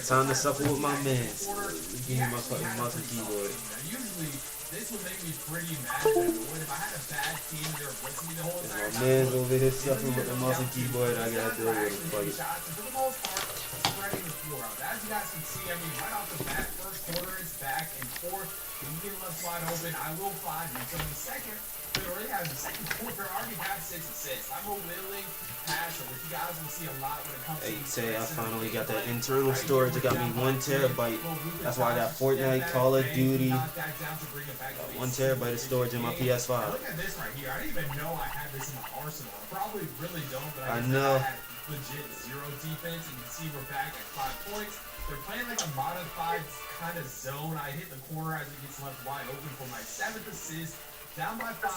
Time to suffer with my man. Give me my fucking mouse and keyboard. Usually, this would make me pretty mad and annoyed if I had a bad team that were blitzing me the whole entire My time. man's over here suffering with the mouse and keyboard. I gotta deal with it. Fuck it. For the most part, spreading the floor out. As you guys can see, I mean, right off the bat, first quarter, it's back and forth. When you get left wide open, I will find you. So in the second, we already have the second quarter, I already have 6 assists. I'm a willing passer, which you guys will see a lot when it comes to. Hey, say I finally got that internal storage. It got me 1 terabyte. That's why I got Fortnite, Call of Duty. 1 terabyte of storage in my PS5. Look at this right here. I didn't even know I had this in my arsenal. I probably really don't, but I know. had legit 0 defense, and you can see we're back at 5 points. They're playing like a modified kind of zone. I hit the corner as it gets left wide open for my 7th assist. Down by 5,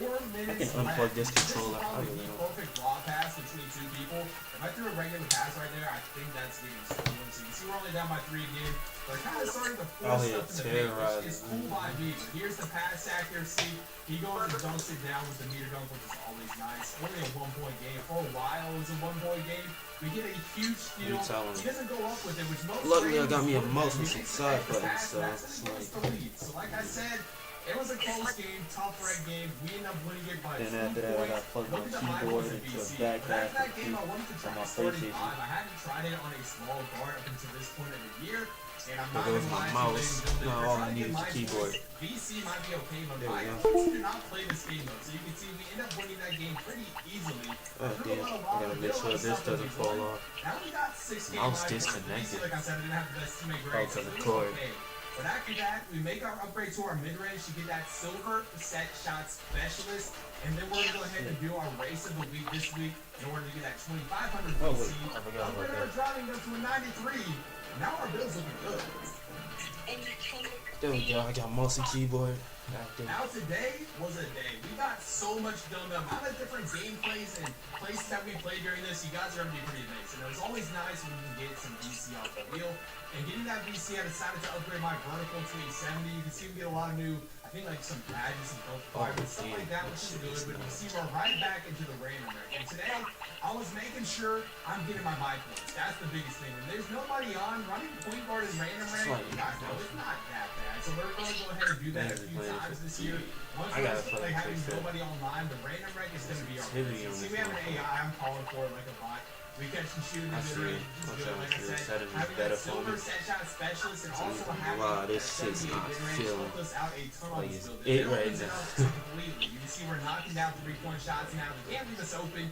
4 minutes I can unplug left. this controller. This is I probably don't the know. perfect raw pass between 2 people. If I threw a regular pass right there, I think that's getting stolen. So you can see we're only down by 3 again. They're kind of starting to force stuff in the paint, which is cool by me. But here's the pass accuracy. He goes and dunks it down with the meter dunk, which is always nice. Only a 1-point game. For a while, it was a 1-point game. We get a huge steal. He doesn't go up with it, which most. Luckily, I got me a mouse with some side buttons, so it's like. So like I said, it was a close game, tough red game. We ended up winning it by 2 then after that, I got plugged my keyboard into a backpack that game, I wanted to from try my starting PlayStation. 5. I hadn't tried it on a small guard up until this point of the year. And I'm There not goes gonna my lie, mouse. ladies and Now gentlemen, all we're I trying to need get is the my keyboard. points. VC might be okay, but There my we go. points do not play this game though. So you can see we end up winning that game pretty easily. Oh damn, I gotta make sure this doesn't fall off. Now we got 6 game Mouse live points. disconnected. Like I said, I didn't have the best teammate Oh, grade, so to the it was cord. okay. But after that, we make our upgrade to our mid-range to get that silver set shot specialist. And then we're going to go ahead and do our race of the week this week in order to get that 2,500 Oh, VC. wait, I forgot about Upgrade our that. driving up to a 93. Now our build's looking good. There we go. I got mouse and keyboard. Now today was a day. We got so much done. The amount of different gameplays and places that we played during this, you guys are going to be pretty amazing. It was always nice when you can get some VC off the wheel. And getting that VC, I decided to upgrade my vertical to a 70. You can see we get a lot of new, I think like some badges and health fire and stuff like that, which is good. But you can see we're right back into the random rank. And today, I was making sure I'm getting my buy points. That's the biggest thing. When there's nobody on, running point guard in random rank, you guys know it's not that bad. So we're going to go ahead and do that a few times this year. Once I we're gotta like play having fix it. nobody online, the random rank is going to be our Activity best. on See, this we have an motherfucker. AI. I'm calling for it like a bot. We catch and shoot in I the see. mid-range, I'm which is good. trying Like to I said, set it having better that for silver me. set shot specialist and also Wow, having this that shit's 78 not mid-range feeling helped us out a ton on like this it's build. it It right opens it now. up completely. You can see we're knocking down 3-point shots now. We can't leave us open.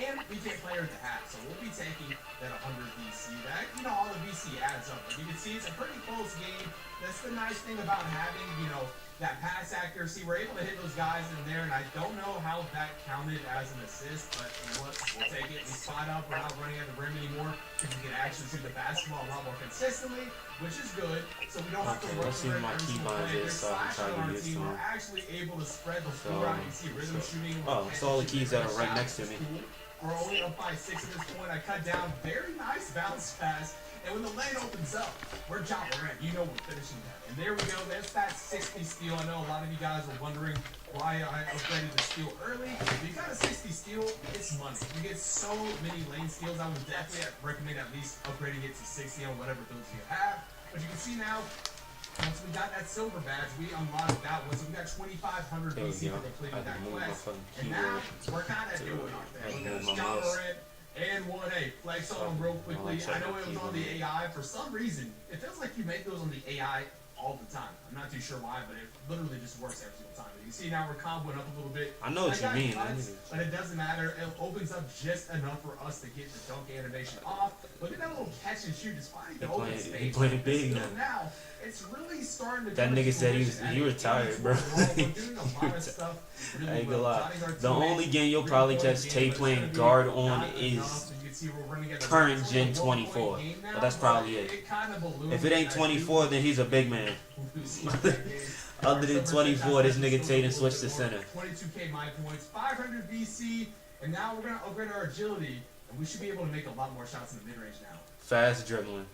And we can't play her at the half, so we'll be taking that 100 VC. That, you know, all the VC adds up. But you can see it's a pretty close game. That's the nice thing about having, you know, that pass accuracy. We're able to hit those guys in there, and I don't know how that counted as an assist, but you know what? We'll take it. We spot up. We're not running at the rim anymore because we can actually shoot the basketball a lot more consistently, which is good. So we don't have to Okay, work let's see for what my every key single binds play. is There's so I can slashing try to on our get used team. to We're them. actually able to spread the So, floor out. You can see rhythm shooting. oh, it's all the keys that are right next to me. We're only up by 6 at this point. I cut down very nice bounce pass. And when the lane opens up, we're jumping in. You know we're finishing that. And there we go. There's that 60 steal. I know a lot of you guys were wondering why I upgraded the steal early. If you got a 60 steal, it's money. You get so many lane steals. I would definitely recommend at least upgrading it to 60 on whatever builds you have. But you can see now, once we got that silver badge, we unlocked that one. So we got 2,500 There we VC go. for completing I that can move my quest. fucking And now, keyboard. we're kind of to- doing our I thing. can We're move going to my mouse. red and one. Hey, flex on them real quickly. check I know my it was on the keyboard. AI. For some reason, it feels like you make those on the AI all the time. I'm not too sure why, but it literally just works every single time. You can see now we're comboing up a little bit. I know what you got mean. cuts, but it doesn't matter. It opens up just enough for us to get the dunk animation off. Look at that little catch and shoot, just finding the open playing- space. he playing big So now. now, it's really starting to That come to nigga said fruition. he At retired, bro. 84 overall, we're doing a lot of stuff really I ain't well. gonna lie. Jotting our The teammates, only game you'll probably three-point catch game, Tay but it's playing gonna be guard not on enough. is So you can see we're running at the current it's gen only a 24. one-point game now, But that's probably it. It kind of ballooned. If it ain't 24, then he's a big man. Other than 24, this nigga Tatum switched to center. 22K my points, 500 VC, and now we're gonna upgrade our agility, and we should be able to make a lot more shots in the mid-range now. Fast dribbling.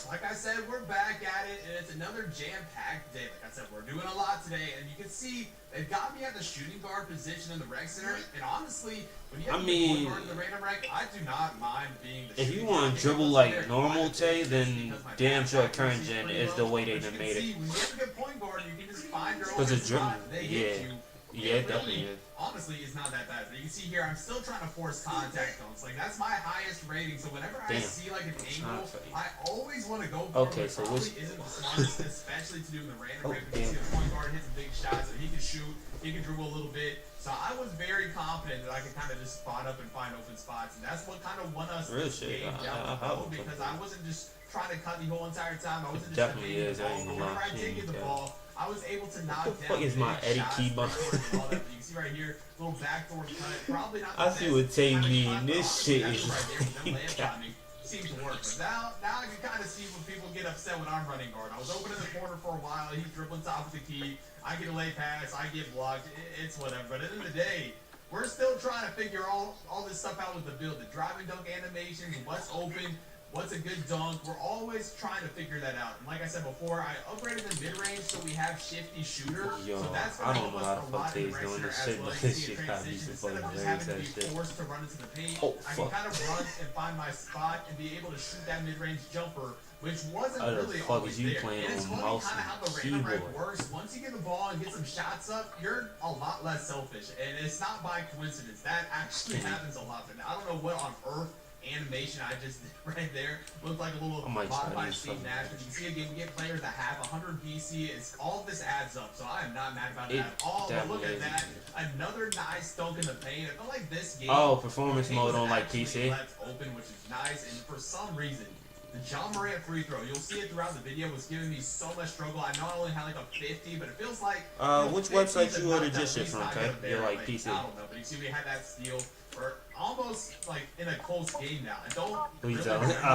Like I said, we're back at it, and it's another jam-packed day. Like I said, we're doing a lot today, and you can see they've got me at the shooting guard position in the rec center, and honestly, When you I have mean, point guard in the random rank, I do not mind being the if you shooting want guard. to dribble like normal Tay, then damn sure current gen is the way they done made it. When you have a good point guard, you can just find your Because own the dribble, spot. They yeah. hit you. Yeah, it definitely is. Honestly, it's not that bad. But you can see here, I'm still trying to force contact dunks. Like, that's my highest rating. So whenever I see, like, an angle, I always want to go for it. So probably isn't the smartest, especially to do in the random rank. Because you see the point guard hits a big shot, so he can shoot, he can dribble a little bit. So I was very confident that I could kind of just spot up and find open spots. And that's what kind of won us this game down the road, because I wasn't just trying to cut the whole entire time. I wasn't just definitely the ball. But whenever I did get the ball, I was able to knock down. What the fuck is my Eddie Keybon? You can see right here, little backdoor cut. Probably not the I see what Tay mean. This shit is seems to work. But now I can kind of see when people get upset when I'm running guard. I was open in the corner for a while. He's dribbling top of the key. I get a late pass. I get blocked. It's whatever. But at the end of the day, we're still trying to figure all this stuff out with the build. The driving dunk animations, what's open, what's a good dunk. We're always trying to figure that out. And like I said before, I upgraded the mid-range so we have shifty shooter. Yo, so that's I don't know how the fuck Tay's doing this shit, but this shit gotta be some fucking hilarious ass shit. Forced to run into the paint. Oh, I can kind of run and find my spot and be able to shoot that mid-range jumper, which wasn't really always there. And it's funny kind of how the random rank works. Once you get the ball and get some shots up, you're a lot less selfish. And it's not by coincidence. That actually happens a lot. And I don't know what on earth animation I just did right there. Looked like a little modified Steve Nash. But you can see again, we get players that have 100 BC. All of this adds up. So I am not mad about that at all. But look at that. Another nice dunk in the paint. I feel like this game. Oh, performance mode on like PC. Left open, which is nice. And for some reason, the John Morant free throw, you'll see it throughout the video, was giving me so much struggle. I know I only had like a 50, but it feels like... which website you ordered this shit from, okay? You're like PC. I don't know, but you see we had that steal. We're almost like in a close game now. I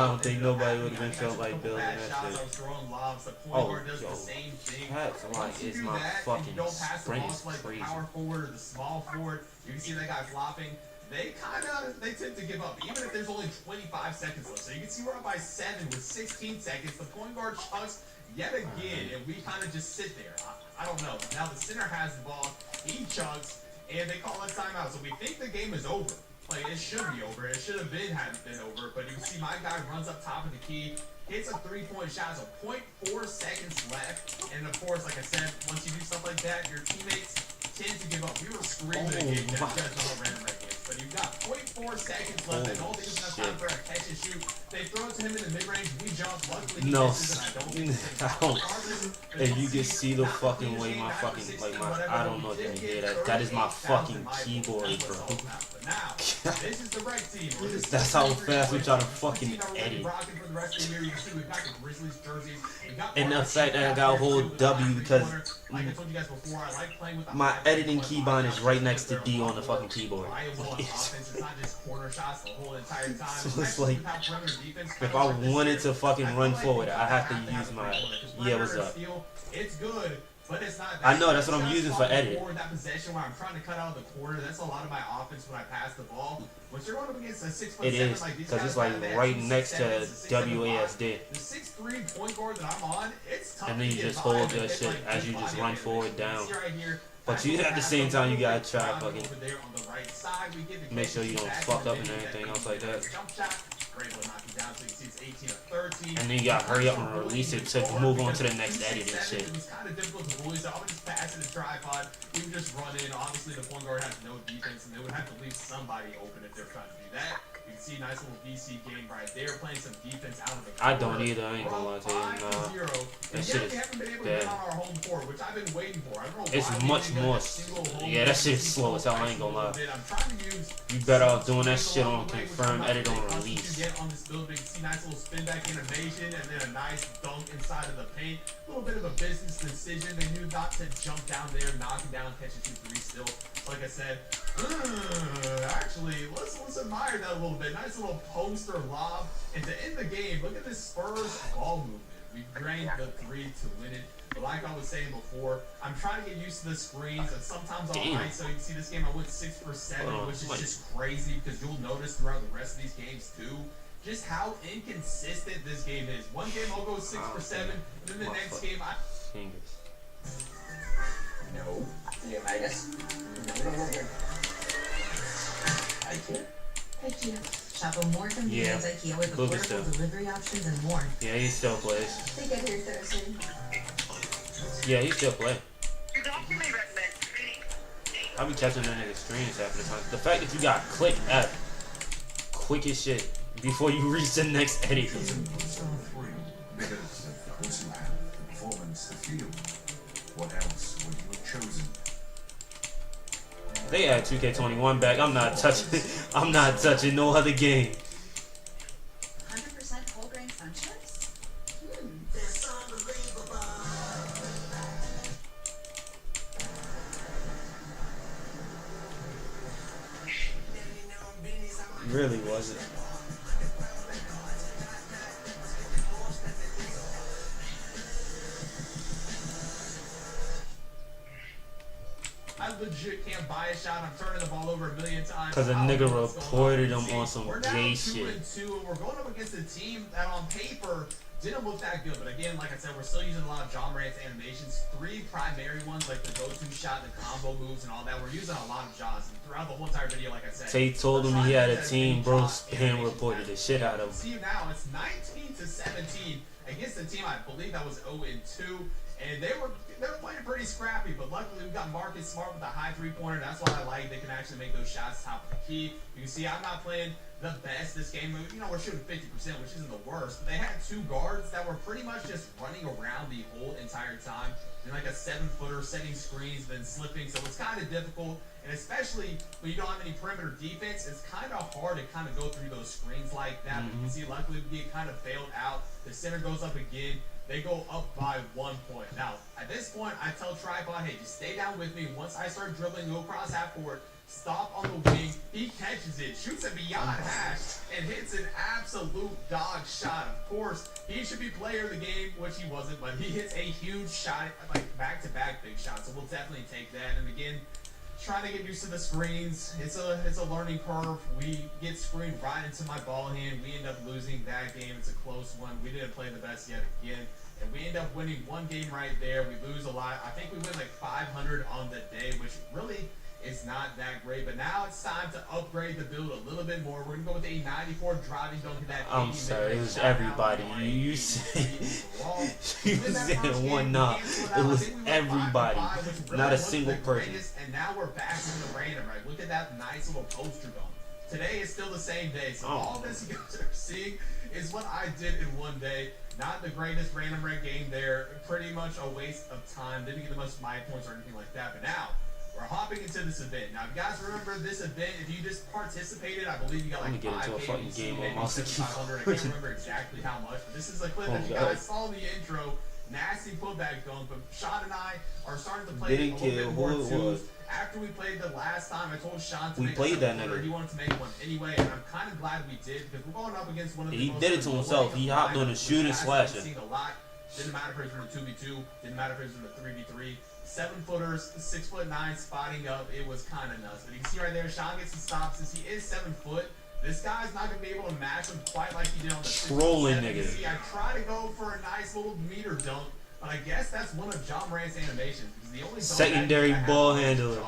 don't think nobody would have been felt like building that shit. I was throwing lobs. The point guard does the same thing. That's like, my fucking sprint is crazy. The power forward or the small forward, you can see that guy flopping. They tend to give up, even if there's only 25 seconds left. So you can see we're up by 7 with 16 seconds. The point guard chucks yet again, and we kind of just sit there. I don't know. Now the center has the ball. He chucks, and they call a timeout. So we think the game is over. Like, it should be over. It should have been over. But you can see my guy runs up top of the key, hits a three-point shot. So 0.4 seconds left. And of course, like I said, once you do stuff like that, your teammates tend to give up. We were screaming the game that you guys know how random rank is. But you've got 0.4 seconds left. They don't think it's enough time for a catch and shoot. They throw it to him in the mid-range. We jump. Luckily, he misses, and I don't. If you can see the fucking way my fucking, like my, I don't know if you can hear that. That is my fucking keyboard, bro. Now, this is the right team. That's how fast we try to fucking edit. And the fact that I got a whole W because my editing keybind is right next to D on the fucking keyboard. So it's like, if I wanted to fucking run forward, I have to use my, yeah, what's up? It's good. But it's not I know, that's what I'm using for edit. That possession where I'm trying to cut out the corner, that's a lot of my offense when I pass the ball. When you're going up against a 6'7", it is, because it's like right next to WASD. The 6'3" point guard that I'm on, it's tough. And then you just hold that shit as you just run forward down. But you at the same time, you gotta try fucking make sure you don't fuck up and everything else like that. And then you gotta hurry up and release it to move on to the next edit and shit. It was kind of difficult to bully, so I would just pass it to tripod. We would just run in. Obviously, the point guard has no defense, and they would have to leave somebody open if they're trying to do that. You can see a nice little VC game right there, playing some defense out of the corner. I don't either, I ain't gonna lie to you. That shit is dead. It's much more, yeah, that shit is slow as hell, I ain't gonna lie. You better off doing that shit on confirm, edit on release. On this building, see nice little spin back animation, and then a nice dunk inside of the paint. A little bit of a business decision. They knew not to jump down there, knocking down, catching 2-3 still. Like I said, actually, let's admire that a little bit. Nice little poster lob. And to end the game, look at this Spurs ball movement. We drained the 3 to win it. But like I was saying before, I'm trying to get used to the screens, and sometimes I'll hide. So you can see this game, I went 6 for 7, which is just crazy, because you'll notice throughout the rest of these games too, just how inconsistent this game is. One game I'll go 6 for 7, and then the next game I... No. You Vegas? No. IKEA. IKEA. Shop a more convenience IKEA with Lucas affordable still. delivery options and more. Yeah, he still plays. They get here Thursday. Yeah, he still plays. I be catching that nigga streams half the time. The fact that you got click F quick as shit before you reach the next edit. Because of those who have the performance, the field. What else would you have chosen? They add 2K21 back. I'm not touching. I'm not touching no other game. 100% whole grain sun chips? Really wasn't. I legit can't buy a shot. I'm turning the ball over a million times. Cause a I don't nigga know what's going reported him See, on some we're down gay 2-2, shit. and we're going up against a team that on paper didn't look that good. But again, like I said, we're still using a lot of John Morant's animations. 3 primary ones, like the go-to shot, the combo moves, and all that. We're using a lot of Jaws. And throughout the whole entire video, like I said, Tate told him he had a team, bro. Spam reported the shit out of him. See now, it's 19-17 against a team I believe that was 0-2, and they were playing pretty scrappy. But luckily, we got Marcus Smart with a high 3-pointer. That's what I like. They can actually make those shots top of the key. You can see I'm not playing the best this game. You know, we're shooting 50%, which isn't the worst. But they had 2 guards that were pretty much just running around the whole entire time, and like a 7-footer setting screens, then slipping. So it's kind of difficult. And especially when you don't have any perimeter defense, it's kind of hard to kind of go through those screens like that. But you can see, luckily, we get kind of bailed out. The center goes up again. They go up by 1 point. Now, at this point, I tell Tripod, hey, just stay down with me. Once I start dribbling, go across half court, stop on the wing. He catches it, shoots it beyond hash, and hits an absolute dog shot. Of course, he should be player of the game, which he wasn't, but he hits a huge shot, like back-to-back big shots. So we'll definitely take that. And again, trying to get used to the screens. It's a learning curve. We get screened right into my ball hand. We end up losing that game. It's a close one. We didn't play the best yet again. And we end up winning 1 game right there. We lose a lot. I think we win like 500 on the day, which really is not that great. But now it's time to upgrade the build a little bit more. We're going to go with a 94 driving dunk. That I'm sorry, it was everybody. You said one knock. It was everybody, not a single person. And now we're back in the random, right? Look at that nice little poster dunk. Today is still the same day, so all this you guys are seeing is what I did in one day. Not the greatest random red game there. Pretty much a waste of time. Didn't get the most my points or anything like that. But now we're hopping into this event. Now, if you guys remember this event, if you just participated, I believe you got like 5K, game maybe on 7,500. I can't remember exactly how much, but this is a clip that you guys saw in the intro. Nasty putback dunk, but Sean and I are starting to play a little bit more too. After we played the last time, I told Sean to make that nigga. He wanted to make one anyway, and I'm kind of glad we did because we're going up against one of the He most did it to himself. He hopped on the shooting slasher. Seen a lot. Didn't matter if it was in a 2v2. Didn't matter if it was in a 3v3. 7-footers, 6'9", spotting up. It was kind of nuts. But you can see right there, Sean gets some stops. Since he is 7 foot, this guy's not gonna be able to match him quite like he did on the trolling nigga. See, I try to go for a nice little meter dunk, but I guess that's one of John Morant's animations because the only secondary ball handler.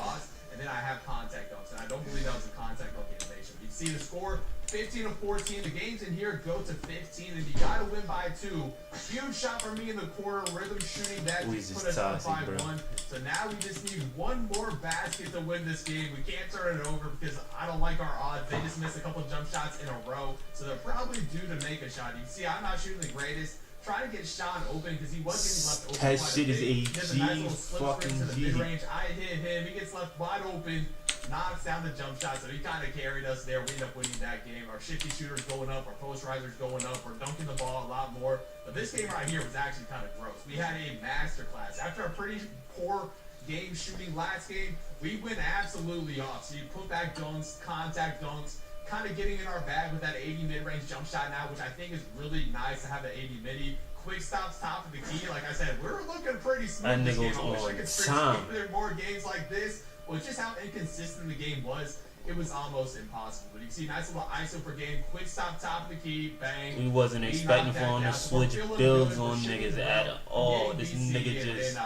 And then I have contact dunks, and I don't believe that was a contact dunk animation. You can see the score, 15-14. The games in here go to 15, and you gotta win by 2. Huge shot for me in the corner, rhythm shooting that just put us up by 1. So now we just need 1 more basket to win this game. We can't turn it over because I don't like our odds. They just missed a couple jump shots in a row, so they're probably due to make a shot. You can see I'm not shooting the greatest. Trying to get Sean open because he was getting left open. That shit is a G fucking G. mid-range. I hit him. He gets left wide open. Knocks down the jump shot. So he kind of carried us there. We end up winning that game. Our shifty shooters going up. Our post risers going up. We're dunking the ball a lot more. But this game right here was actually kind of gross. We had a masterclass. After a pretty poor game shooting last game, we went absolutely off. So you put back dunks, contact dunks, kind of getting in our bag with that 80 mid-range jump shot now, which I think is really nice to have the 80 midi. Quick stops top of the key. Like I said, we're looking pretty smooth this game. I wish I could string more games like this. Well, just how inconsistent the game was, it was almost impossible. But you can see nice little ISO per game. Quick stop top of the key. Bang. We wasn't expecting for him to switch builds on niggas at all. This nigga just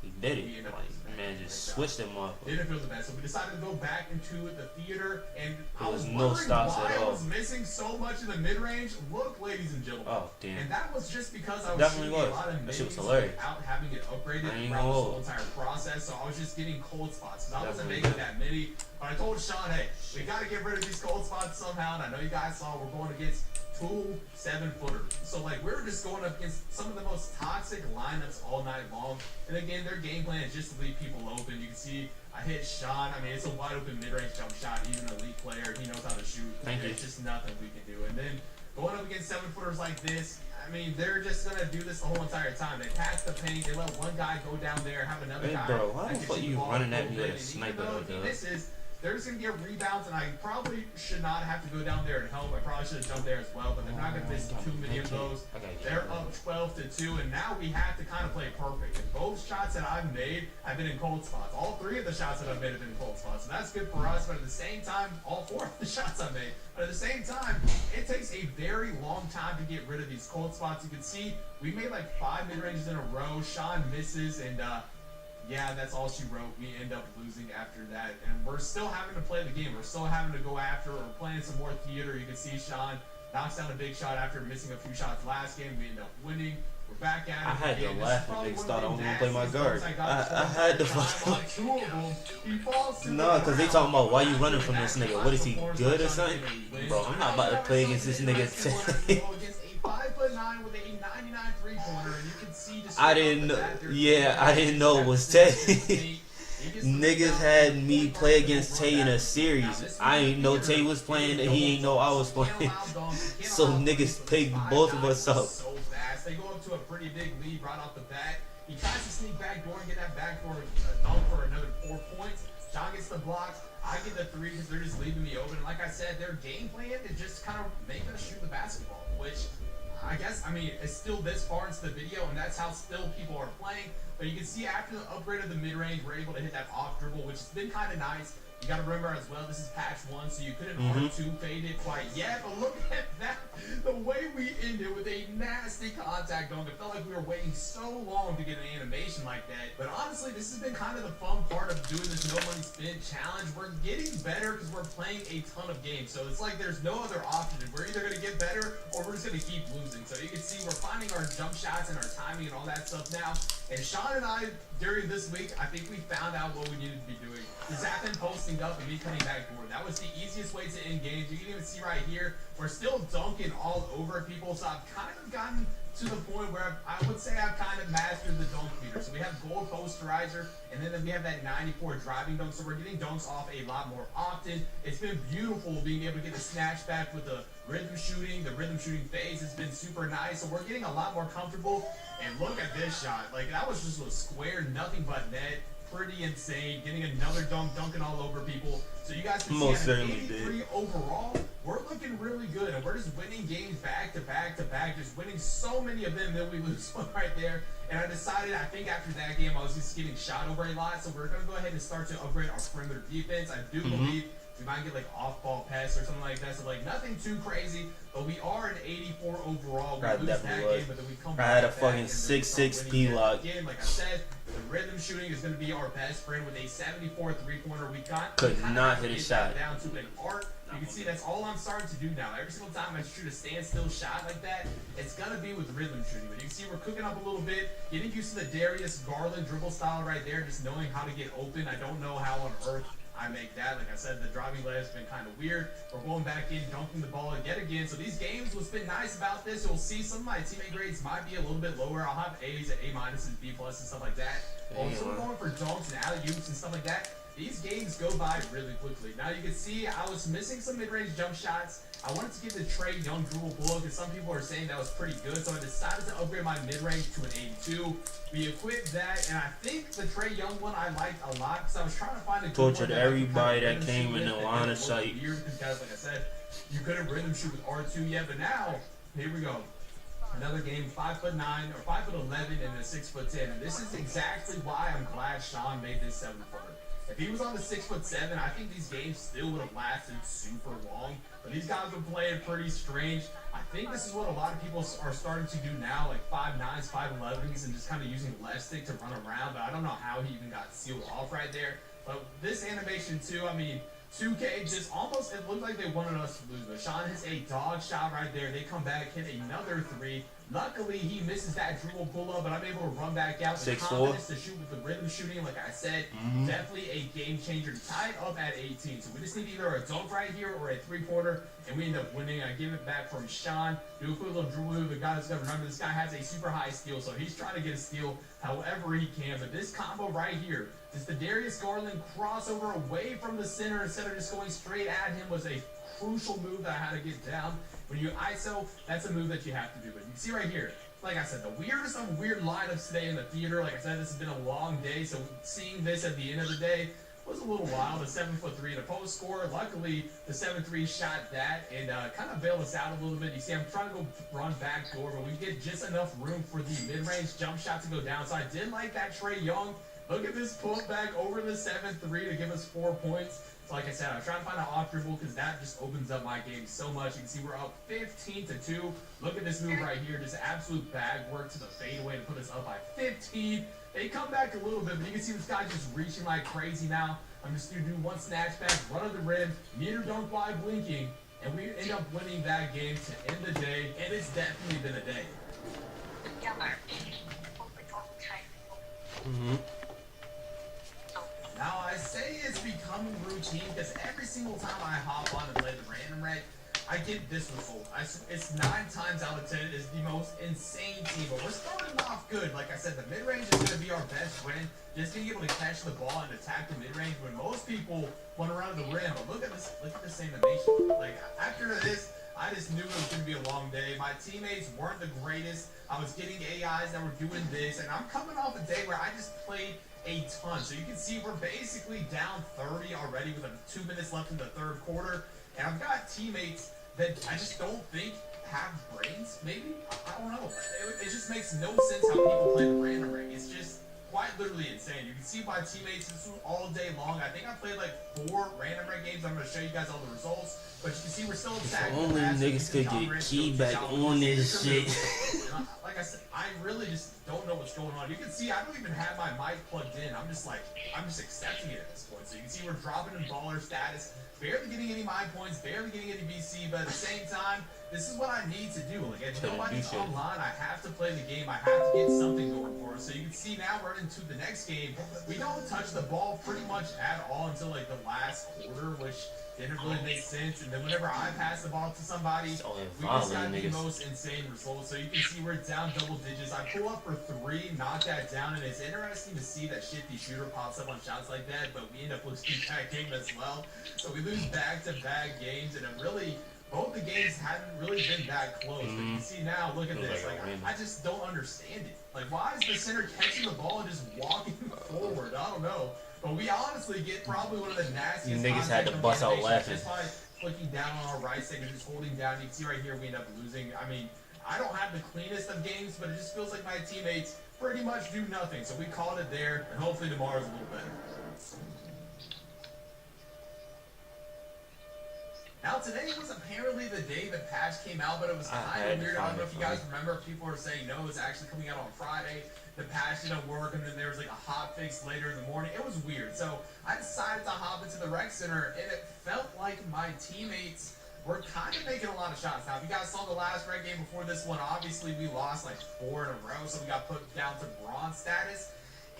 he did it. Like, man just switched them up. Didn't feel the best, so we decided to go back into the theater, and I was no wondering stops why at all. I was missing so much in the mid-range. Look, ladies and gentlemen. Oh, damn. And that was just because I was Definitely shooting was. a lot of That shit was minis hilarious. without having it upgraded I ain't throughout this gonna whole hold. entire process, so I was just getting cold spots. Because I wasn't Definitely making that many. But I told Sean, hey, we got to get rid of these cold spots somehow. And I know you guys saw we're going against 2 7-footers. So, like, we're just going up against some of the most toxic lineups all night long. And again, their game plan is just to leave people open. You can see I hit Sean. I mean, it's a wide open mid-range jump shot. He's an elite player. He knows how to shoot. Thank you. It's just nothing we can do. And then going up against 7-footers like this, I mean, they're just going to do this the whole entire time. They pass the paint. They let one guy go down there, have another Hey, guy. bro, why that the can fuck shoot you the ball running at open. me like a And sniper even though like if he that? misses, they're just going to get rebounds, and I probably should not have to go down there and help. I probably should have jumped there as well, but they're not going to miss too many of those. They're up 12-2, and now we have to kind of play perfect. And both shots that I've made have been in cold spots. All 3 of the shots that I've made have been in cold spots, so that's good for us. But at the same time, all 4 of the shots I've made. But at the same time, it takes a very long time to get rid of these cold spots. You can see we made like 5 mid-ranges in a row. Sean misses, and yeah, that's all she wrote. We end up losing after that. And we're still having to play the game. We're still having to go after. We're playing some more theater. You can see Sean knocks down a big shot after missing a few shots last game. We end up winning. We're back at it. I had to again. laugh when niggas thought I was gonna play my guard. I had to fucking. No, because they talking about why you running from this nigga. What is he, good or something? Bro, I'm not about to play against this nigga. Against a 5'9" with a 99 3-pointer, and you can see just I didn't know. Yeah, I didn't know it was Tay. Niggas had me play against Tay in a series. I ain't know Tay was playing, and he ain't know I was playing. So niggas picked both of us up. So fast. They go up to a pretty big lead right off the bat. He tries to sneak back door and get that back door dunk for another 4 points. John gets the blocks. I get the 3 because they're just leaving me open. And like I said, their game plan is just kind of make us shoot the basketball, which I guess, I mean, it's still this far into the video, and that's how still people are playing. But you can see after the upgrade of the mid-range, we're able to hit that off dribble, which has been kind of nice. You got to remember as well, this is patch 1, so you couldn't R2 fade it quite yet. But look at that. The way we ended with a nasty contact dunk. It felt like we were waiting so long to get an animation like that. But honestly, this has been kind of the fun part of doing this No Money Spin challenge. We're getting better because we're playing a ton of games. So it's like there's no other option. We're either going to get better or we're just going to keep losing. So you can see we're finding our jump shots and our timing and all that stuff now. And Sean and I, during this week, I think we found out what we needed to be doing. Zapping, posting up, and me coming back forward. That was the easiest way to end games. You can even see right here, we're still dunking all over people. So I've kind of gotten to the point where I would say I've kind of mastered the dunk meter. So we have gold posterizer, and then we have that 94 driving dunk. So we're getting dunks off a lot more often. It's been beautiful being able to get the snatch back with the rhythm shooting. The rhythm shooting phase has been super nice. So we're getting a lot more comfortable. And look at this shot. Like, that was just a square, nothing but net. Pretty insane. Getting another dunk, dunking all over people. So you guys can Most see at certainly 83 overall, we're looking really good. And we're just winning games back to back to back. Just winning so many of them that we lose one right there. And I decided, I think after that game, I was just getting shot over a lot. So we're going to go ahead and start to upgrade our perimeter defense. I do believe we might get like off-ball pass or something like that. So like nothing too crazy, but we are an 84 overall. We lose that game, but then we come back. I had a back fucking and 6'6" winning P-lock. again. Like I said, the rhythm shooting is going to be our best friend with a 74 3-pointer. We Could kinda not have to hit a get that shot. down to an art. You can see that's all I'm starting to do now. Every single time I shoot a standstill shot like that, it's going to be with rhythm shooting. But you can see we're cooking up a little bit, getting used to the Darius Garland dribble style right there, just knowing how to get open. I don't know how on earth I make that. Like I said, the driving leg has been kind of weird. We're going back in, dunking the ball yet again. So these games, what's been nice about this, you'll see some of my teammate grades might be a little bit lower. I'll have A's and A-, B+, and stuff like that. So we're going for dunks and alley-oops and stuff like that. These games go by really quickly. Now you can see I was missing some mid-range jump shots. I wanted to get the Trae Young dribble pull because some people are saying that was pretty good. So I decided to upgrade my mid-range to an 82. We equipped that, and I think the Trae Young one I liked a lot because I was trying to find a good Tortured one that I could everybody kind of that came rhythm in shoot the with line that of didn't look sight. weird because, like I said, you couldn't rhythm shoot with R2 yet, but now, here we go. Another game, 5'9" or 5'11" and a 6'10", and this is exactly why I'm glad Sean made this 7-footer. If he was on the 6'7", I think these games still would have lasted super long. But these guys were playing pretty strange. I think this is what a lot of people are starting to do now, like 5'9s, 5'11s, and just kind of using left stick to run around. But I don't know how he even got sealed off right there. But this animation too, I mean, 2K just almost, it looked like they wanted us to lose. But Sean hits a dog shot right there. They come back, hit another three. Luckily, he misses that dribble pull-up, but I'm able to run back out with 6'4" confidence to shoot with the rhythm shooting. Like I said, definitely a game changer. Tied up at 18. So we just need either a dunk right here or a three-pointer, and we end up winning. I give it back from Sean. Do a quick little dribble move. The guy's got to remember, this guy has a super high steal, so he's trying to get a steal however he can. But this combo right here, this the Darius Garland crossover away from the center instead of just going straight at him, was a crucial move that I had to get down. When you ISO, that's a move that you have to do. But you can see right here, like I said, the weirdest of weird lineups today in the theater. Like I said, this has been a long day, so seeing this at the end of the day was a little wild. A 7'3" in a post score. Luckily, the 7'3" shot that and kind of bailed us out a little bit. You see, I'm trying to go run back door, but we get just enough room for the mid-range jump shot to go down. So I did like that Trae Young. Look at this putback over the 7'3" to give us 4 points. So like I said, I'm trying to find an off dribble because that just opens up my game so much. You can see we're up 15-2. Look at this move right here. Just absolute bag work to the fadeaway to put us up by 15. They come back a little bit, but you can see this guy just reaching like crazy now. I'm just going to do one snatch back, run of the rim, meter dunk by blinking, and we end up winning that game to end the day. And it's definitely been a day. Now, I say it's becoming routine because every single time I hop on and play the random reg, I get this result. It's 9 times out of 10. It is the most insane team, but we're starting off good. Like I said, the mid-range is going to be our best friend. Just being able to catch the ball and attack the mid-range when most people want to run the rim. But look at this animation. Like, after this, I just knew it was going to be a long day. My teammates weren't the greatest. I was getting AIs that were doing this, and I'm coming off a day where I just played a ton. So you can see we're basically down 30 already with 2 minutes left in the third quarter. And I've got teammates that I just don't think have brains, maybe? I don't know. It just makes no sense how people play the random ring. It's just quite literally insane. You can see my teammates, this was all day long. I think I played like 4 random ring games. I'm going to show you guys all the results. But you can see we're still attacking. Only niggas could get key back on this shit. Like I said, I really just don't know what's going on. You can see I don't even have my mic plugged in. I'm just accepting it at this point. So you can see we're dropping in baller status, barely getting any mind points, barely getting any BC, but at the same time, this is what I need to do. Like, if nobody's online, I have to play the game. I have to get something going for us. So you can see now we're into the next game. We don't touch the ball pretty much at all until like the last quarter, which didn't really make sense. And then whenever I pass the ball to somebody, we just got the most insane results. So you can see we're down double digits. I pull up for 3, knock that down, and it's interesting to see that shifty shooter pops up on shots like that, but we end up losing that game as well. So we lose back-to-back games, and it really, both the games haven't really been that close. But you can see now, look at this. Like, I just don't understand it. Like, why is the center catching the ball and just walking forward? I don't know. But we honestly get probably one of the nastiest. You niggas had to bust out laughing. Just by clicking down on our right stick and just holding down. You can see right here we end up losing. I mean, I don't have the cleanest of games, but it just feels like my teammates pretty much do nothing. So we called it there, and hopefully tomorrow's a little better. Now today was apparently the day the patch came out, but it was kind of weird. I don't know if you guys remember. People were saying no, it's actually coming out on Friday. The patch didn't work, and then there was like a hot fix later in the morning. It was weird. So I decided to hop into the rec center, and it felt like my teammates were kind of making a lot of shots. Now, if you guys saw the last rec game before this one, obviously we lost like 4 in a row, so we got put down to bronze status.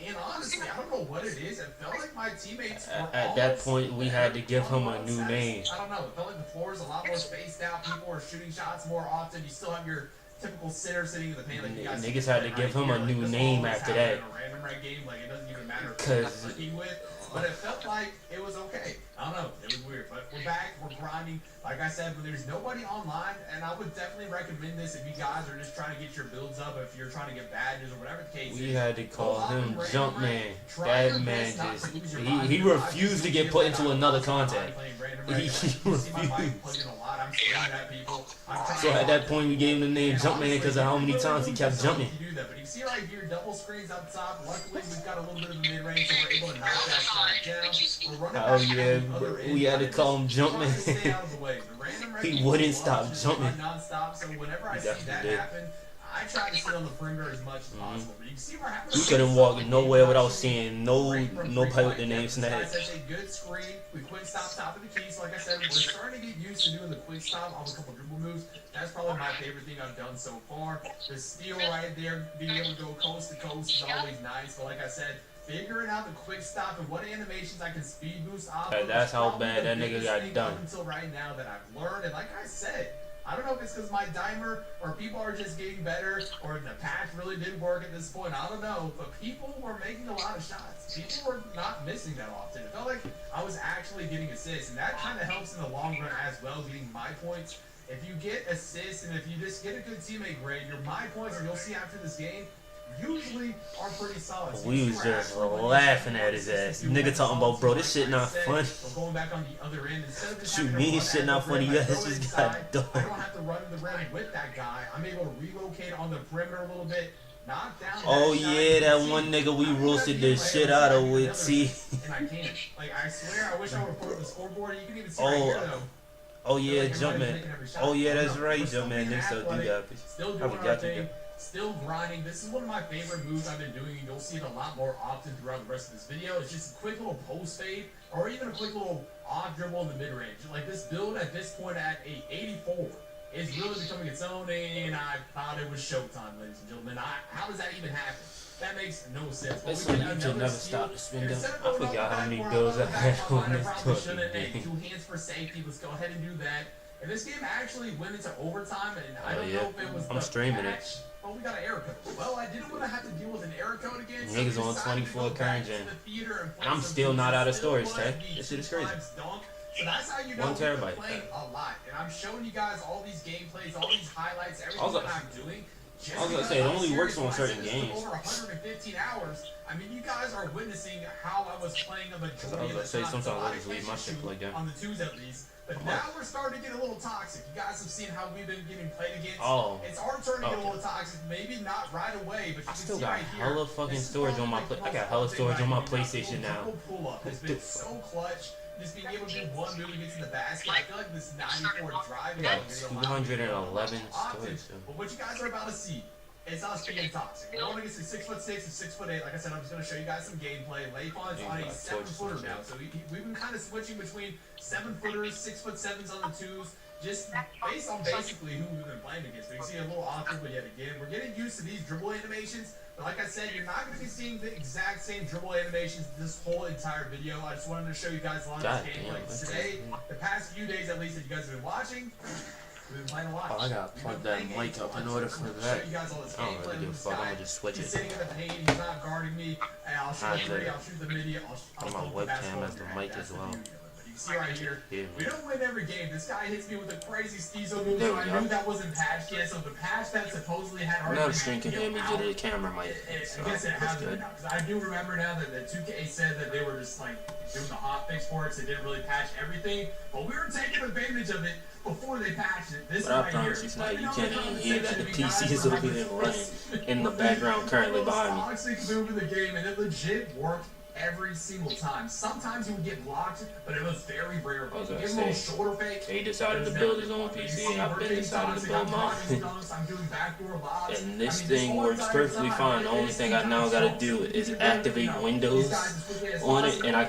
And honestly, I don't know what it is. It felt like my teammates were at that point, we had to give him a new name. I don't know. It felt like the floor is a lot more spaced out. People are shooting shots more often. You still have your typical center sitting in the paint. Like you guys niggas had to give him a new name after that. In a random reg game, like it doesn't even matter who you're working with. But it felt like it was okay. I don't know. It was weird, but we're back. We're grinding. Like I said, when there's nobody online, and I would definitely recommend this if you guys are just trying to get your builds up, if you're trying to get badges or whatever the case is. We had to call him Jumpman. Try That your man best not just to lose your he mind. refused to get put into another contact. He See my mic refused. plugging a lot. I'm screaming at people. I'm trying So to at that watch. point, we gave him the name Jumpman because of how many times he kept jumping. You do that, but you see right here, double screens up top. Luckily, we've got a little bit of a mid-range, so we're able to knock that shot down. We're running Oh back yeah, on the other end. we had to call him Trying to stay Jumpman. out of the way. The random He right wouldn't people stop love to just jumping. run nonstop, so whenever I He see that definitely did. happen, I try to sit on the perimeter as much as possible. But you can see we're having We a couldn't good walk solid nowhere game. without seeing nobody with the name This Snatch. guy says a good screen. We quick stop top of the key. So like I said, we're starting to get used to doing the quick stop on a couple dribble moves. That's probably my favorite thing I've done so far. The steal right there, being able to go coast to coast is always nice. But like I said, figuring out the quick stop and what animations I can speed boost off of. That's is how probably bad the that nigga biggest got thing done. up until right now that I've learned. And like I said, I don't know if it's because my dimer or people are just getting better or the patch really did work at this point. I don't know, but people were making a lot of shots. People were not missing that often. It felt like I was actually getting assists, and that kind of helps in the long run as well, getting my points. If you get assists and if you just get a good teammate grade, your my points, and you'll see after this game, usually are pretty solid. So We you was see we're just actually winning laughing some at his assists ass. to do Nigga that. talking about, bro, this shit not Like I said, funny. we're going back on the other end. Instead of just Shoot, having to me, run this shit at not the rim, funny. I Yeah, throw this it just inside. got dumb. I don't have to run to the rim with that guy. I'm able to relocate on the perimeter a little bit, knock down. Oh that shot. yeah, You that can one see, nigga we I'm roasted gonna the be shit able out to of get with another T. and I can't. Like I swear, I wish I would have put up the scoreboard. You can even see Oh, right here though. Oh yeah, Like, everybody's Jumpman. making every shot. Oh yeah, that's No, right, we're still Jumpman. being They still do athletic, that. Still I doing our forgot you thing. did. Still grinding. This is one of my favorite moves I've been doing. You'll see it a lot more often throughout the rest of this video. It's just a quick little post fade or even a quick little odd dribble in the mid range. Like this build at this point at a 84 is really becoming its own, and I thought it was showtime, ladies and gentlemen. How does that even happen? That makes no sense. But Listen, we you get can another never steal. stop the spin And down. instead of I going up forgot the how many backboard, bills I I'm had back line, on I this probably fucking shouldn't. Hey, game. 2 hands for safety. Let's go ahead and do that. And this game actually went into overtime, and I Oh, don't yeah. know if it was I'm the streaming it. patch. Oh, we got an error code. Well, I didn't want to have to deal with an error code again. so Niggas we on decided to 24 go back current to gen. the theater and play I'm some still not Pieces. out of Still storage, was Tay. the This shit is crazy. 2x dunk. So that's how you know 1 we've been terabyte. playing a lot. And I'm showing you guys all these gameplays, all these highlights, everything I was that gonna- I'm doing. I was gonna say, it only works on certain games. games. Over 115 hours. I mean, you guys are witnessing how I was playing a majority I was of gonna the say, time. sometimes So I I just leave my can shit shoot plugged in. on the twos at least. But now we're starting to get a little toxic. You guys have seen how we've been getting played against. Oh. It's our turn to get a Okay. little toxic. Maybe not right away, but you I can still see got right here. hella fucking this is storage on my probably I the got hella most storage on my fun thing I PlayStation can do. now. Triple pull-up has been so clutch. Just being able to do one move to get to the basket. I feel like this 94 drive. I got 211 storage. So. But what you guys are about to see is us being toxic. We're going against a 6'6" and 6'8". Like I said, I'm just going to show you guys some gameplay. Leifon's on a 7-footer now, so we've been kind of switching between 7-footers, 6'7" on the twos, just based on basically who we've been playing against. But you see a little awkward, but yet again, we're getting used to these dribble animations. But like I said, you're not going to be seeing the exact same dribble animations this whole entire video. I just wanted to show you guys a lot of God this damn, gameplay. that's Today, crazy. the past few days at least that you guys have been watching, we've been playing a lot. Oh, I gotta We've plug been that playing mic games up a in lot. order I'm for gonna that. Show you guys all this I don't gameplay really give a with this fuck, guy. I'ma just switch He's it. sitting in the paint, he's not guarding me. I'll shoot I the three, did. I'll shoot the midi, I'll On my throw the webcam basketball as the in mic That's as well. the beauty of it. But you can see right here, Yeah, we man. don't win every game. This guy hits me with a crazy Steezo move, There so we I go. knew that wasn't patched yet. So the patch that supposedly had already Now been the stream can hear me out, due to the camera mic. So, I guess it that's hasn't good. been out. Because I do remember now that the 2K said that they were just like doing the hot fix for it, so they didn't really patch everything. But we were taking advantage of it before they patched it. This But I right promise here. you, Let me you know can't in the even comments hear section that if the you guys PC is were over having there this running in the background currently behind me. toxic move in the game, and it legit worked every single time. Sometimes he would get blocked, but it was very rare. I was He gonna gave him a little say, shoulder fake. He decided to build his own PC. I've been decided to build mine. I'm doing backdoor lobs. And this I mean, thing whole works entire perfectly time, fine. The only thing I now gotta do is activate Windows on it, and I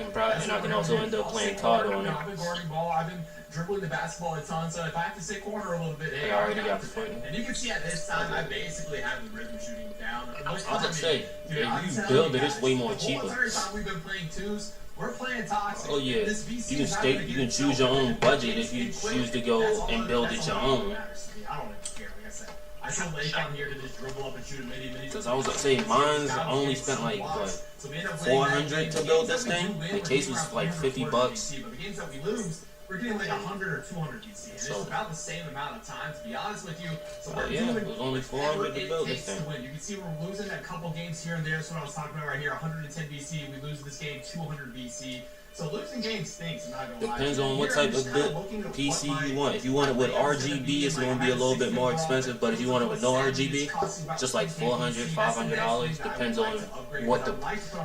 can also end up playing COD on it. I've been guarding ball. I've been dribbling the basketball a ton, so if I have to sit corner a little bit, hey, I already got the footing. and you can see at this time, I basically have the rhythm shooting down. I was gonna say, if you build it, it's way more The cheaper. whole entire time we've been playing twos, we're playing toxic. Oh yeah, This VC you can is not stay. gonna You get can choose itself your own in. budget if you It's quick. choose to go That's all and that- build that's it your all that own. matters to me. I don't even care, like I said. I told Latham here to just dribble up and shoot a mini. Because I was gonna say, mine's only spent like, what, 400 to build this thing? The case was like $50. But the games that we lose, we're getting like 100 or 200 DC. It's about the same amount of time, to be honest with you. So we're yeah, doing it was only 400 to build this thing. You can see we're losing a couple games here and there. That's what I was talking about right here. 110 BC. We lose this game 200 BC. So losing games stinks. I'm not gonna lie. Depends on what type of PC you want. If you want it with RGB, it's going to be a little bit more expensive. But if you want it with no RGB, just like $400, $500. Depends on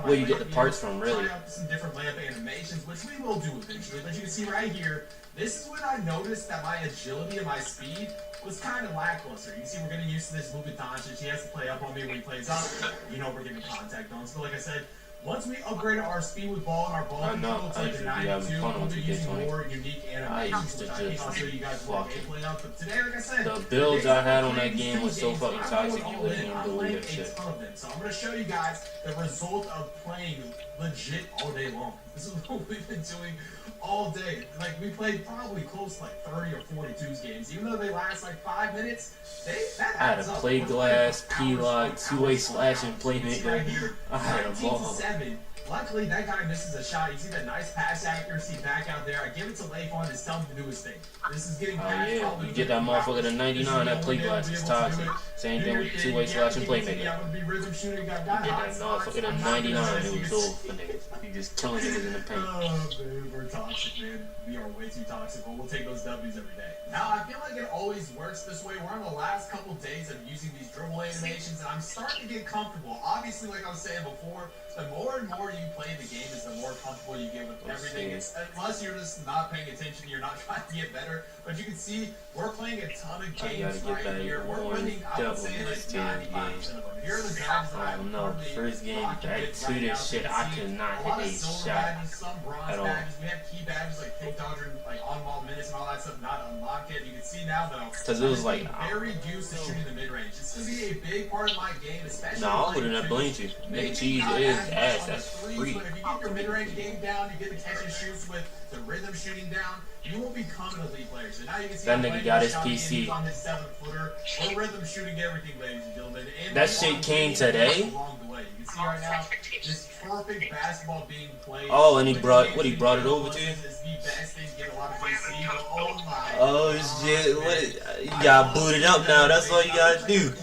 where you get the parts from, really. Some different layup animations, which we will do eventually. But you can see right here, this is when I noticed that my agility and my speed was kind of lackluster. You can see we're getting used to this Luka Doncic. He has to play up on me when he plays up. You know we're getting contact on. So like I said, once we upgraded our speed with ball and our ball control to like the 92, we'll be using more unique animations, which I think I'll show you guys more gameplay of. But today, like I said, the builds I had on that game was so fucking toxic, you wouldn't even I believe played that a shit. ton of them. So I'm going to show you guys the result of playing legit all day long. This is what we've been doing all day. Like, we played probably close to like 30 or 42 games. Even though they last like 5 minutes, that I had a adds up. play glass, P-lock, two-way slashing playmaker. Right here, I had a 19 to ball. 7. Luckily, that guy misses a shot. You see that nice pass accuracy back out there. I give it to Leifon, just tell him to do his thing. This is getting past yeah, probably you get that motherfucker to 99, that play glass is toxic. Same thing with two-way slashing playmaker. I'm gonna be rhythm shooting. Get that motherfucker to 99, it was over for niggas. You just killing niggas in the paint. Oh, man, we're toxic, man. We are way too toxic, but we'll take those W's every day. Now, I feel like it always works this way. We're on the last couple days of using these dribble animations, and I'm starting to get comfortable. Obviously, like I was saying before, the more and more you play the game is the more comfortable you get with everything. It's, unless you're just not paying attention, you're not trying to get better. But you can see we're playing a ton of games right here. We're winning, I would say, like 95% of them. Here are the guys that I don't know. First game back to this shit, I could not hit a shot some bronze at all. badges. We had key badges like kick dodger, like on-ball minutes and all that stuff. Not unlocked yet. You can see now though, Because it was like, very used to shooting the mid-range. It's gonna be a big part of my game, especially. nah, I wouldn't have blamed you. Nigga, cheese is ass. That's free. But if you get your mid-range game down, you get the catch and shoots with the rhythm shooting down, you will become an elite player. So now you can see That nigga got his PC. on his 7-footer. We're rhythm shooting everything, ladies and gentlemen. And That shit came today? along the way. You can see right now, this perfect basketball being played. Oh, and he brought it over to you? Is the best thing to get a lot of JC, but oh my. Oh shit, what? You got booted up now, that's all you gotta do.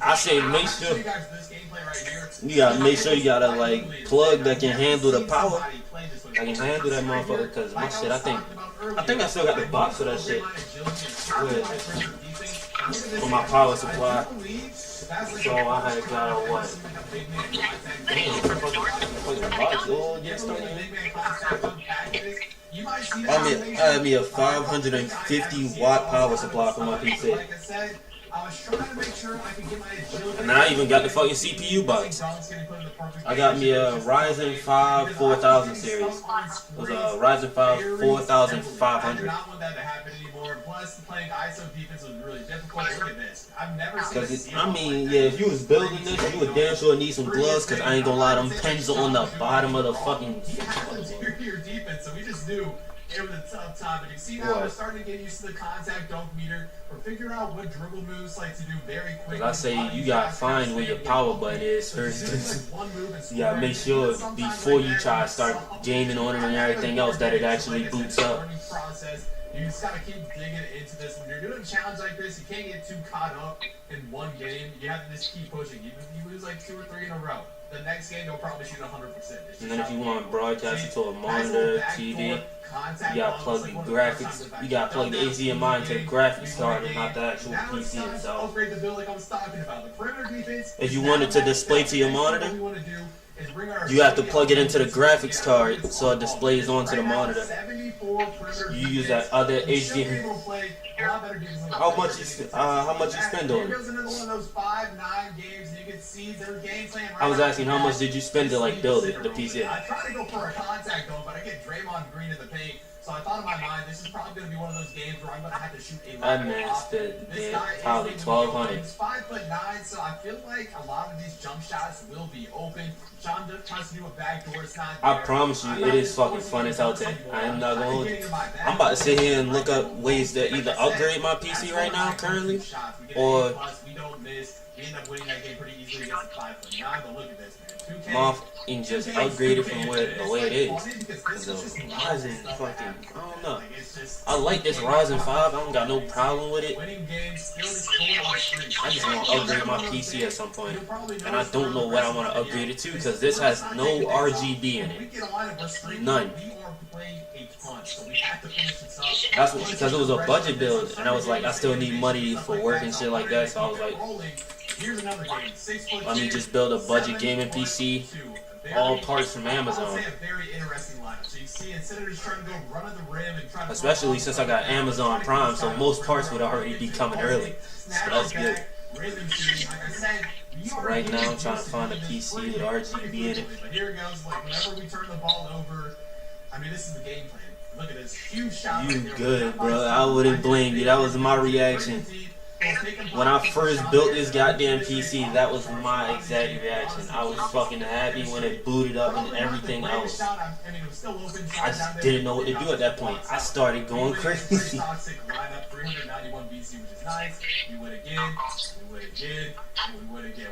I say make sure you gotta make sure you got a like plug that can handle the power. I can handle that motherfucker because my shit, I think I still got the box for that shit. For my power supply. So I had got a what? Damn, fucking box. Oh, yeah, I had me a 550 watt power supply for my PC. And I even got the fucking CPU box. I got me a Ryzen 5 4000 series. It was a Ryzen 5 4500. Because, I mean, yeah, if you was building this, you would damn sure need some gloves, because I ain't gonna lie, them pens are on the bottom of the fucking... Your defense, so we just knew it was a tough time. But you see now, we're starting to get used to the contact dunk meter. We're figuring out what dribble moves like to do very quickly. Because I say you gotta find where your power button is first. You gotta make sure before you try to start gaming on it and everything else that it actually boots up. You just gotta keep digging into this. When you're doing a challenge like this, you can't get too caught up in one game. You have to just keep pushing. Even if you lose like 2 or 3 in a row, the next game you'll probably shoot 100%. And then if you want to broadcast it to a monitor, TV, you gotta plug the graphics. You gotta plug the HDMI into the graphics card and not the actual PC itself. If you want it to display to your monitor, you have to plug it into the graphics card so it displays onto the monitor. You use that other HDMI. How much you spend on it? I was asking how much did you spend to like build it, the PC? I try to go for a contact on, but I get Draymond Green in the paint. So I thought in my mind, this is probably going to be one of those games where I'm going to have to shoot a That lot man more spent often. This guy is probably leaving me open. 1,200. He's 5'9", so I feel like a lot of these jump shots will be open. John tries to do a backdoor, it's not there. I promise you, it is fucking fun as hell today. I am not gonna hold you. I'm about to sit here and look up ways to either upgrade my PC right now, currently, or we don't miss. We end up winning that game pretty easily against the 5'9", but look at this, man. 2K, Moth and just upgrade it from the way it is. Cause the Ryzen fucking, I don't know. I like this Ryzen 5. I don't got no problem with it. I just want to upgrade my PC at some point, and I don't know what I want to upgrade it to because this has no RGB in it. None. That's because it was a budget build, and I was like, I still need money for work and shit like that. So I was like, let me just build a budget gaming PC, all parts from Amazon. Especially since I got Amazon Prime, so most parts would already be coming early. So that's good. So right now I'm trying to find a PC with RGB in it. But here it goes, like whenever we turn the ball over, I mean this is the game plan. Look at this huge shot. You good, bro. I wouldn't blame you. That was my reaction. When I first built this goddamn PC, that was my exact reaction. I was fucking happy when it booted up and everything else. I just didn't know what to do at that point. I started going crazy.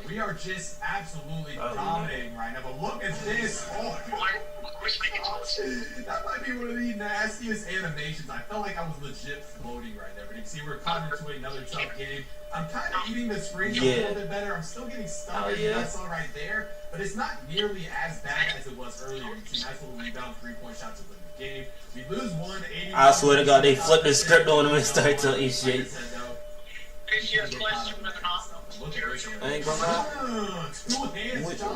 We are just absolutely dominating right now. But look at this. Oh, that might be one of the nastiest animations. I felt like I was legit floating right there. But you can see we're caught into another tough game. I'm kind of eating the screen a little bit better. I'm still getting stuck as you guys saw right there. But it's not nearly as bad as it was earlier. You see nice little rebound, 3-point shots to win the game. We lose 180. I swear to God, they flipped the script on him and started telling shit. I ain't gonna lie.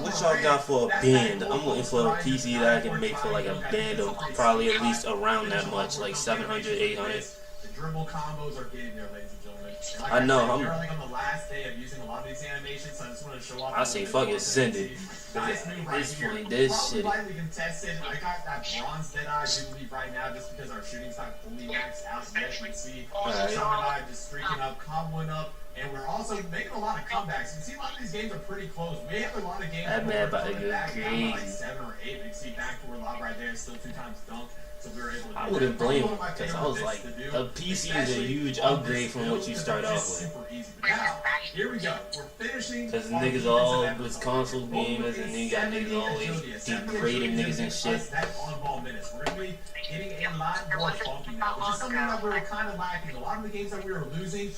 What y'all got for a band? I'm looking for a PC that I can make for like a band of probably at least around that much, like 700, 800. The dribble combos are getting there, ladies and gentlemen. Like I know. We're like on the last day of using a lot of these animations, so I just want to show off. I say fuck it, send it. Nice move right This here. point, this shit. Lightly contested. I got that bronze that I do believe right now just because our shooting's not fully maxed out yet. You can see Sean and I just streaking up, comboing up. And we're also making a lot of comebacks. You can see a lot of these games are pretty close. We have a lot of games That man about to coming get back down to like crazy. 7 or 8. But you see backdoor lob right there, still 2 times dunk. So we were able to I do wouldn't that. blame One him of my because I favorite was bits like, to do, a PC is a especially huge on upgrade this from what build, you because start it's off just with. super easy. But now, here we go. We're finishing. Because on niggas defensive all end. was console gamers and then you got niggas always degrading niggas and shit. That on-ball minutes. We're going to be getting a lot more funky now, which is something that we were kind of lacking. A lot of the games that we were losing,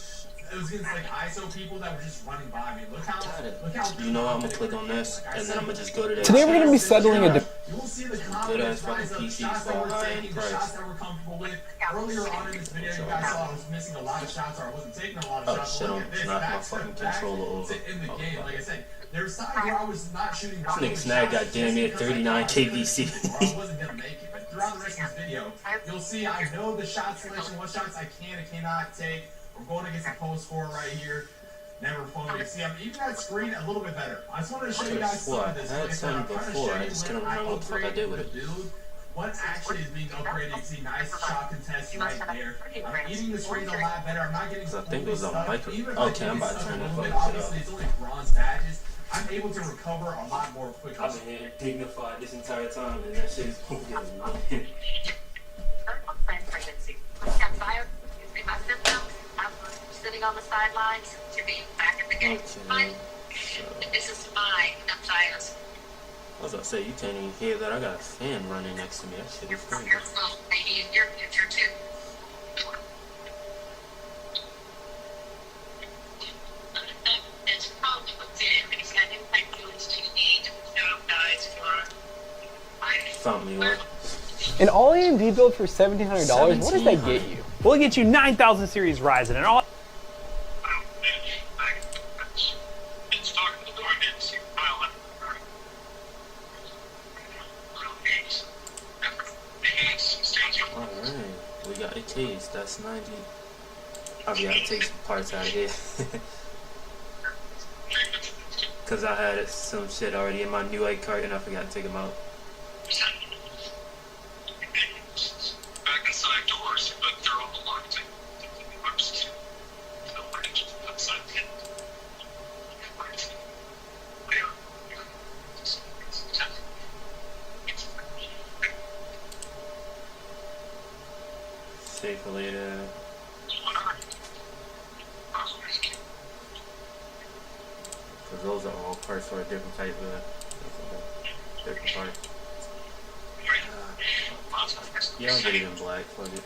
it was against like ISO people that were just running by me. Look how You know what, I'm gonna click on this and then I'm gonna just go to that. Today we're going to be settling a you will see the Good confidence ass rise fucking up, PC shots for that a we're high-end taking, the price. shots that we're comfortable with. Earlier on in this video, you guys saw I was missing a lot of shots, or I wasn't taking a lot of Oh shots. shit, Look I'm at this, knocking my back fucking step back controller over. to end the Oh, game. fuck. Like I said, there's times where I was not shooting. This nigga Snag got damn near 39 KBC. I wasn't gonna make it, but throughout the rest of this video, you'll see I know the shot selection, what shots I can and cannot take. We're going against the post score right here. Never phone. You see, I'm even that screen a little bit better. I just wanted to show you guys some of this. I had some before, I just couldn't remember what the fuck I did with it. What actually is being upgraded? You see, nice shot contest right there. I'm eating the screens a lot better. I'm not getting. I think it was on micro. Even if I Okay, I'm get about to stuck turn a that little bit, fucking shit obviously, off. it's only bronze badges. I'm able to recover a lot more quickly. I've been here dignified this entire time and that shit is getting Sitting on the sidelines to be back in the game. Okay, so, This is my Matthias. I was about to say, you can't even hear that. I got a fan running next to me. That shit is crazy. Your phone, maybe in your future too. It's probably what's in because I didn't think it was too neat. No, guys, for Found me one. An all AMD build for $1,700. What does that get you? We'll get you 9000 series Ryzen and all. it's starting to go against Alright, we got a case. That's 90. I've got to take some parts out of here. Because I had some shit already in my new egg cart and I forgot to take them out. save for later. Because those are all parts for a different type of different part. Yeah, I'll get it in black. Fuck it.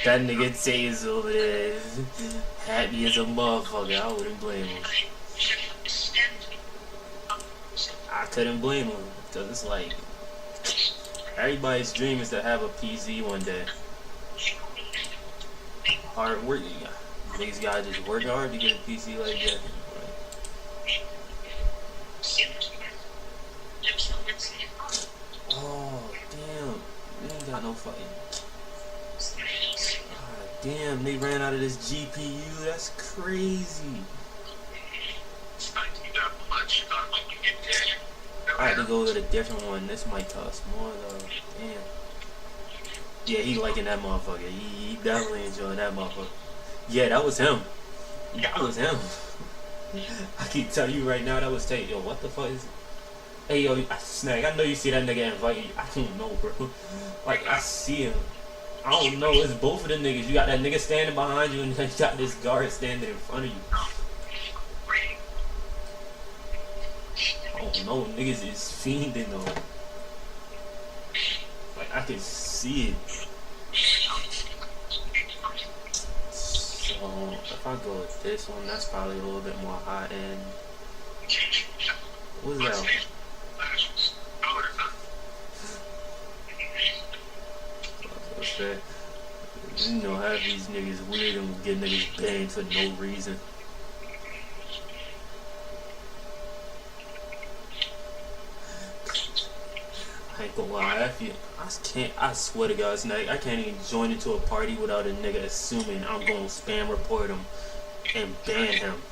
That nigga Tay is over there happy as a motherfucker. I wouldn't blame him. I couldn't blame him because it's like everybody's dream is to have a PC one day. Hard work, niggas gotta just work hard to get a PC like that. Oh damn, they ain't got no fucking. God damn, they ran out of this GPU. That's crazy. I had to go with a different one. This might cost more though. Damn. Yeah, he liking that motherfucker. He definitely enjoying that motherfucker. Yeah, that was him. That was him. I can tell you right now, that was Tay. Yo, what the fuck is? Hey yo, Snag. I know you see that nigga invite you. I don't know, bro. Like I see him. I don't know. It's both of them niggas. You got that nigga standing behind you, and then you got this guard standing in front of you. Oh no, niggas is fiending though. Like I can see it. So if I go with this one, that's probably a little bit more high end. What's that? What's that? You know, half these niggas weird and get niggas banned for no reason. I ain't gonna lie, I swear to God, Snag, I can't even join into a party without a nigga assuming I'm gonna spam report him and ban him.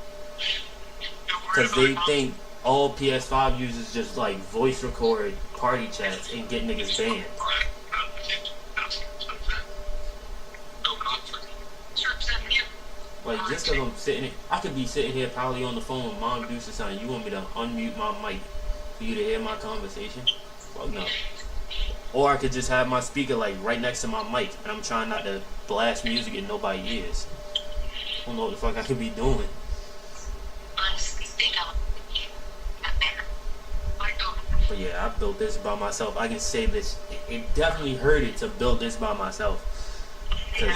Cause they think all PS5 users just like voice record party chats and get niggas banned. Like just cause I'm sitting, I could be sitting here probably on the phone with Mom Deuce or something. You want me to unmute my mic for you to hear my conversation? Fuck no. Or I could just have my speaker like right next to my mic and I'm trying not to blast music in nobody's ears. I don't know what the fuck I could be doing. But yeah, I built this by myself. I can say this. It definitely hurt it to build this by myself. Cause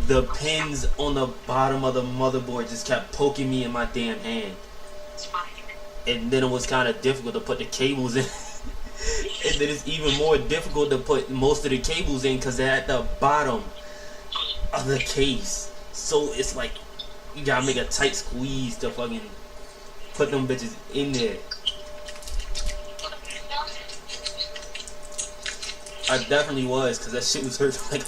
the pins on the bottom of the motherboard just kept poking me in my damn hand. And then it was kind of difficult to put the cables in. And then it's even more difficult to put most of the cables in because they're at the bottom of the case. So it's like you gotta make a tight squeeze to fucking put them bitches in there. I definitely was, because that shit was hurt like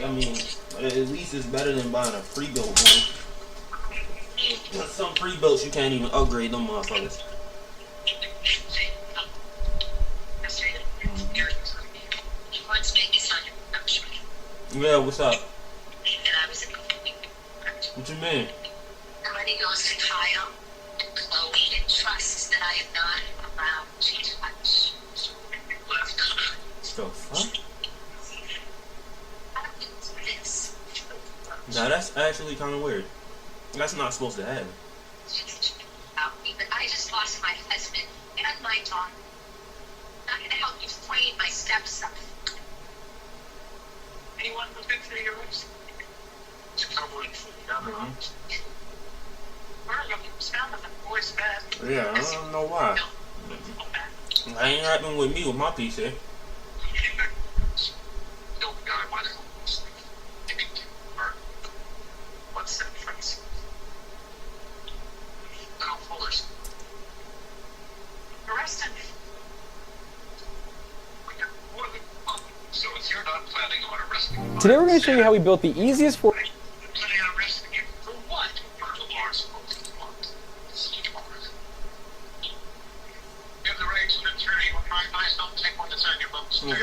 I mean, at least it's better than buying a pre-built one. Some pre-builts you can't even upgrade them motherfuckers. Yeah, what's up? What you mean? The money goes to Kyle and Chloe and trusts that I am not allowed to touch. The fuck? Now that's actually kind of weird. That's not supposed to happen. But I just lost my husband and my daughter. I'm not gonna help you explain my stepson. Anyone who's been through yours? Yeah, I don't know why. I ain't rapping with me with my PC. Today we're going to show you how we built the easiest for... As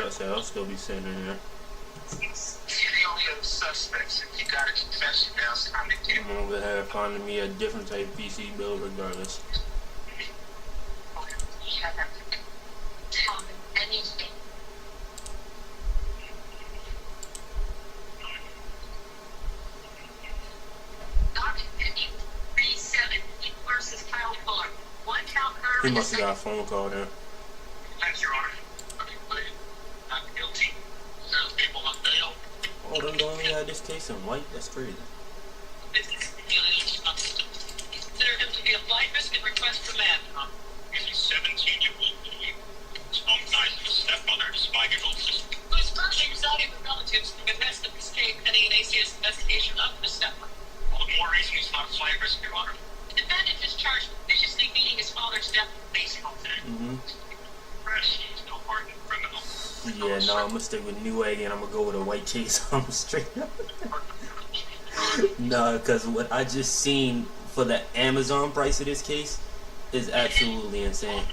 I said, I'll still be sitting in there. I'm over here finding me a different type of PC build regardless. He must have got a phone call then. Thank you, Your Honor. Okay, please. Not guilty. There's people on bail. Oh, them only had this case in white? That's crazy. Consider him to be a flight risk and request remand. He's a 17-year-old boy. His own ties to his stepmother and his 5-year-old sister. Who is currently residing with relatives in the midst of his case pending an ACS investigation of the stepmother. All the more reason he's not a flight risk, Your Honor. The defendant is charged with viciously beating his father's death with a baseball bat. He's no hardened criminal. Yeah, no, I'm gonna stick with Newegg and I'm gonna go with a white case. I'm straight up. No, because what I just seen for the Amazon price of this case is absolutely insane.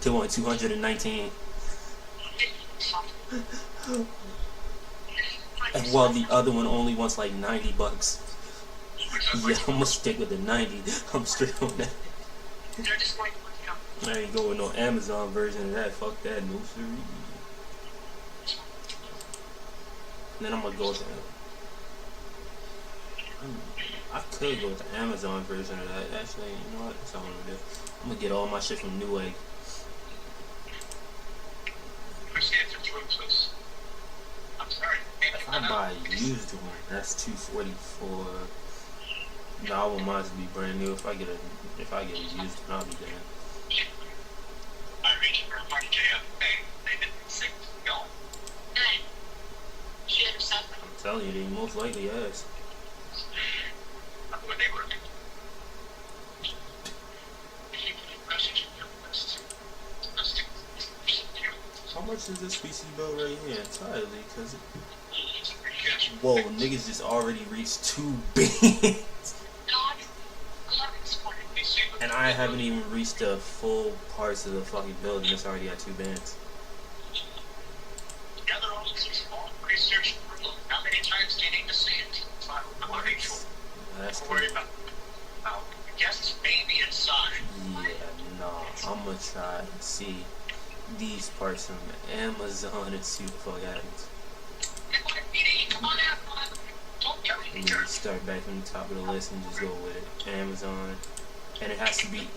219. And while the other one only wants like $90. Yeah, I'm gonna stick with the 90. I'm straight on that. They're just going to look it up. I ain't going with no Amazon version of that. Fuck that, no sir. And then I'm gonna go with I could go with the Amazon version of that. Actually, you know what? That's what I'm gonna do. I'm gonna get all my shit from Newegg. I'm sorry. If I buy a used one, that's $244. No, I want mine to be brand new. If I get a used one, I'll be damned. I reached for a party jail. Hey, they didn't sick go. Hey, she had herself. I'm telling you, they most likely has. When they were. How much is this PC bill right here entirely? Cause whoa, niggas just already reached 2 billion. And I haven't even reached the full parts of the fucking building. It's already at 2 bands. Gather all this small research. How many times do you need to see it? That's Don't cool. worry about the guest's baby inside. Yeah, no, I'm gonna try and see these parts from Amazon and see what the fuck happens. Come on out, come on. Don't get And then start back from the top of the list and just go with it. Amazon. And it has to be,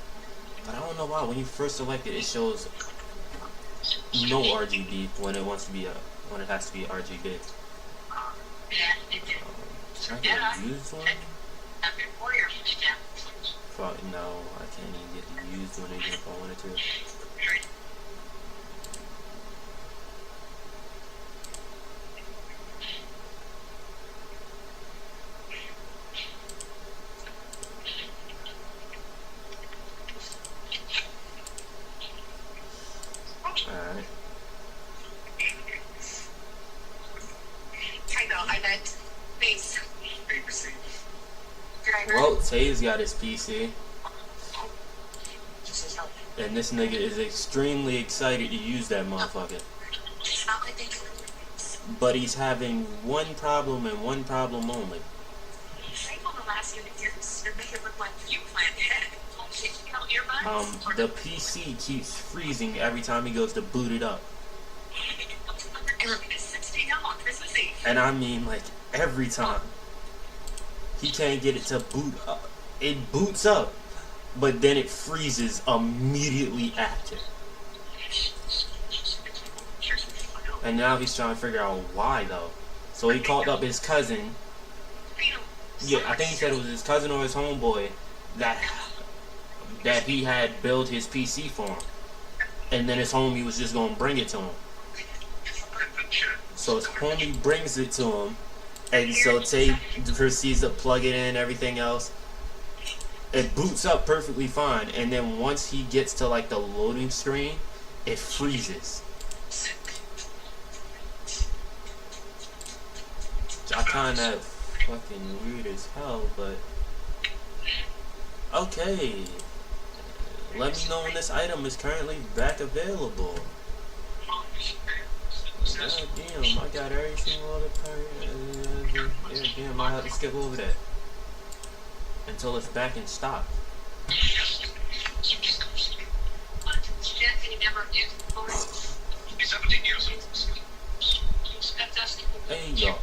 but I don't know why, when you first select it, it shows no RGB when it wants to be when it has to be RGB. Yeah, it did. Can I get a used one? After 4 years, yeah. Fuck, no, I can't even get the used one even if I wanted to. Alright. I know, I meant base. Did I hurt? Well, Tay's got his PC. And this nigga is extremely excited to use that motherfucker. It's not like they do. But he's having one problem and one problem only. Same on the last unit years. You're making it look like you planned ahead. You know, earbuds. The PC keeps freezing every time he goes to boot it up. It's $60 on Christmas Eve. And I mean, like, every time. He can't get it to boot up. It boots up, but then it freezes immediately after. And now he's trying to figure out why, though. So he called up his cousin. Yeah, I think he said it was his cousin or his homeboy that he had built his PC for him. And then his homie was just going to bring it to him. So his homie brings it to him. And so Tay proceeds to plug it in and everything else. It boots up perfectly fine. And then once he gets to like the loading screen, it freezes. I find that fucking weird as hell, but okay. Let me know when this item is currently back available. God damn, I got every single other part. Yeah, damn, I have to skip over that until it's back in stock. Hey y'all,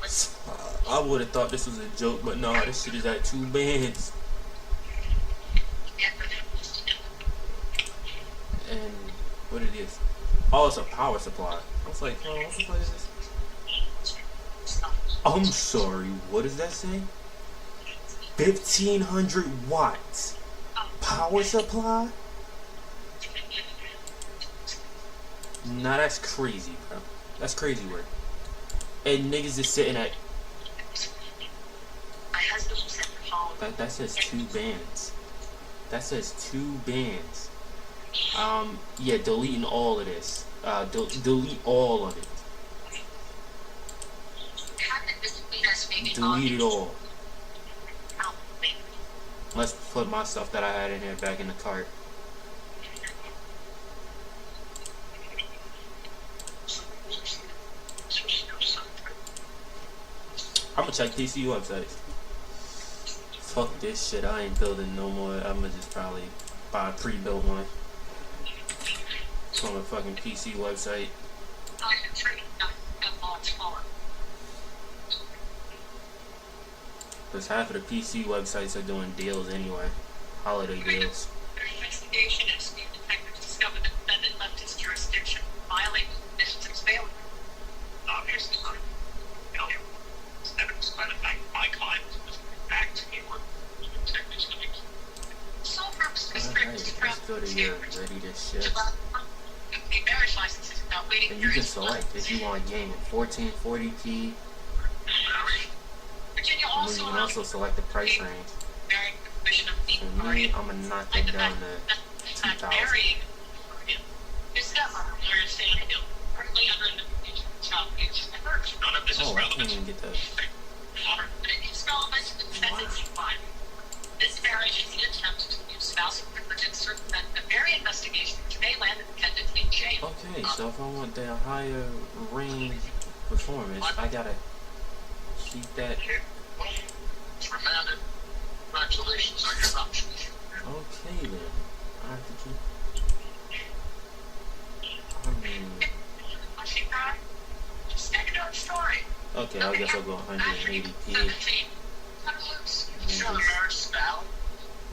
I would have thought this was a joke, but no, this shit is at 2 bands. is. Oh, it's a power supply. I was like, oh, what the fuck is this? I'm sorry, what does that say? 1500 watts. Power supply? Nah, that's crazy, bro. That's crazy work. And niggas is sitting at... That says 2 bands. That says 2 bands. Yeah, deleting all of this. Delete all of it. Delete it all. Let's put my stuff that I had in here back in the cart. I'm gonna check PC websites. Fuck this shit, I ain't building no more. I'm gonna just probably buy a pre-built one from a fucking PC website. Because half of the PC websites are doing deals anyway. Holiday deals. Investigation and Steve detectives discovered the defendant left his jurisdiction, violating distance failure. Obviously, failure. It's evidenced by the fact my client was back to New York. Detectives coming. Sole purpose of Alright, let's go to your ready to ship. The marriage license is now waiting. And you can select if you want gaming 1440p. And then you can also select the price range. For me, I'm gonna knock it down to 2,000. Oh, I can't even get the... This marriage is an attempt to use spousal privilege and circumvent the very investigation which may land the defendant in jail. Okay, so if I want the higher range performance, I gotta keep that. It's remanded. Congratulations on your adoption. Okay then, I have to keep. Story. Okay, I guess I'll go 180p.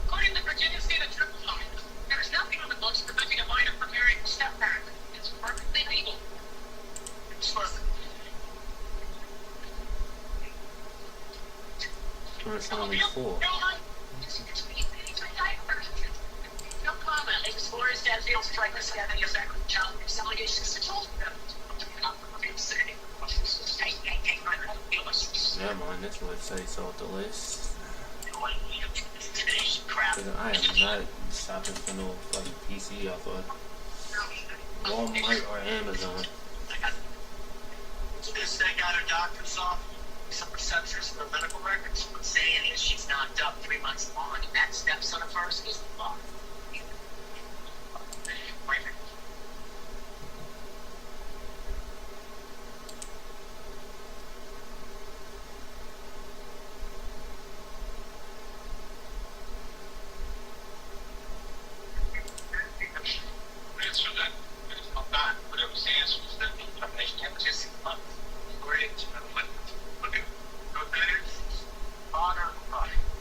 According to Virginia State Attorney, there is nothing on the books preventing a minor from marrying a step-parent. It's perfectly legal. It's perfect. It's only 4. No comment. Explorers that feels like this have any effect on child abuse allegations to children. Never mind, this website's off the list. I am not shopping for no fucking PC off of Walmart or Amazon. This guy got her doctor's office. Some receptionist for medical records. What's saying is she's knocked up 3 months long, and that stepson of hers is the law. Answer that. It's not bad. Whatever the answer is, that information can't just 6 months. Great. Look at good days. Honor.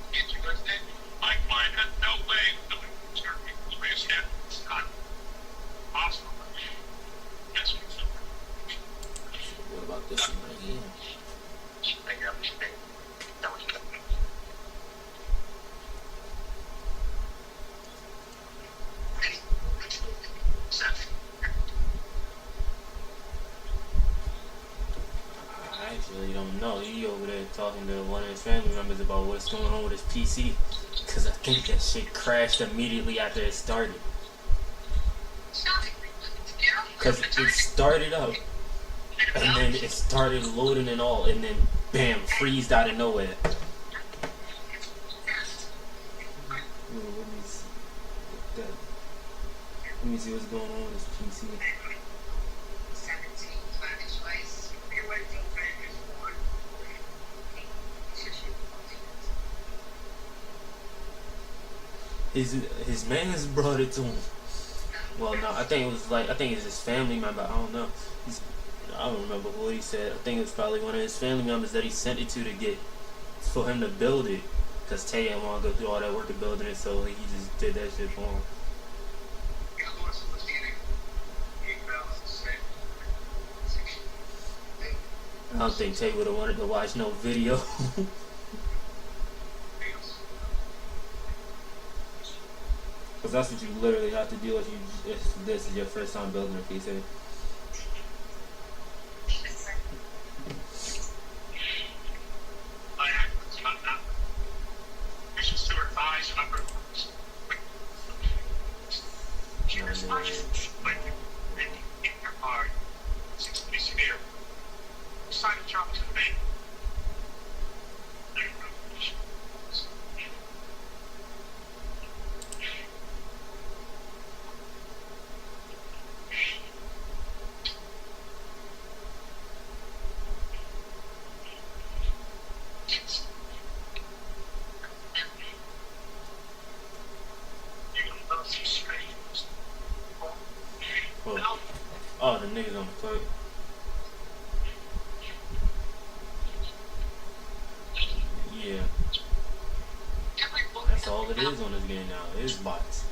Interesting. My client had no way of doing certain people's way of standing. It's not possible. Yes, we can. What about this one right here? I actually don't know. He over there talking to one of his family members about what's going on with his PC. Because I think that shit crashed immediately after it started. Because it started up, and then it started loading and all, and then bam, freezed out of nowhere. Let me see what's going on with this PC. His man's brought it to him. Well, no, I think it's his family member. I don't know. I don't remember what he said. I think it was probably one of his family members that he sent it to get for him to build it. Cause Tay didn't want to go through all that work of building it, so he just did that shit for him. I don't think Tay would have wanted to watch no video. Because that's what you literally have to deal with if this is your first time building a PC. Oh, the niggas on the plate. Yeah. That's all it is on this game now. It's bots.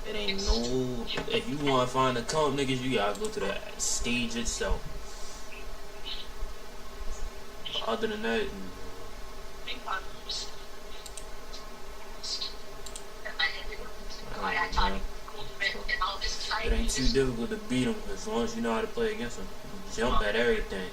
It ain't no... If you want to find the comp niggas, you gotta go to the stage itself. But other than that... It ain't too difficult to beat them as long as you know how to play against them. You jump at everything.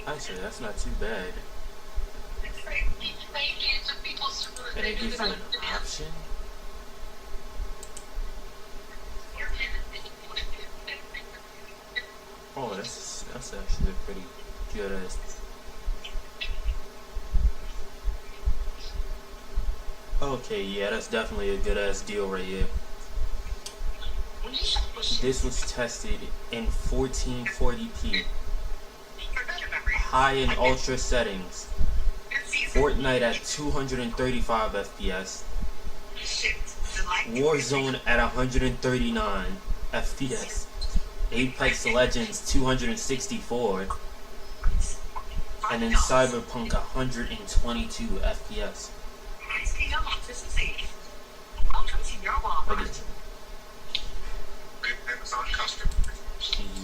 Actually, that's not too bad. And it gives you an option. Oh, that's actually a pretty good ass. Okay, yeah, that's definitely a good ass deal right here. This was tested in 1440p. High and ultra settings. Fortnite at 235 FPS. Warzone at 139 FPS. Apex Legends 264. And then Cyberpunk 122 FPS.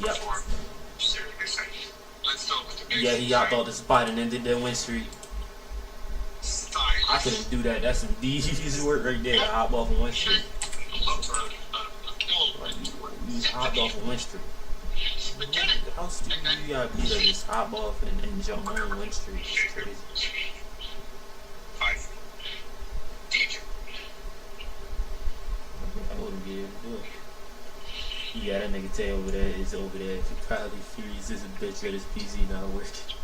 Yep. Yeah, he hopped off the spot and then did that win streak. I couldn't do that. That's some easy work right there. I hop off a win streak. You hopped off a win streak. How stupid you gotta be to just hop off and jump on a win streak? It's crazy. I wouldn't be able to do it. Yeah, that nigga Tay over there is over there. He probably furious as a bitch that his PC not working.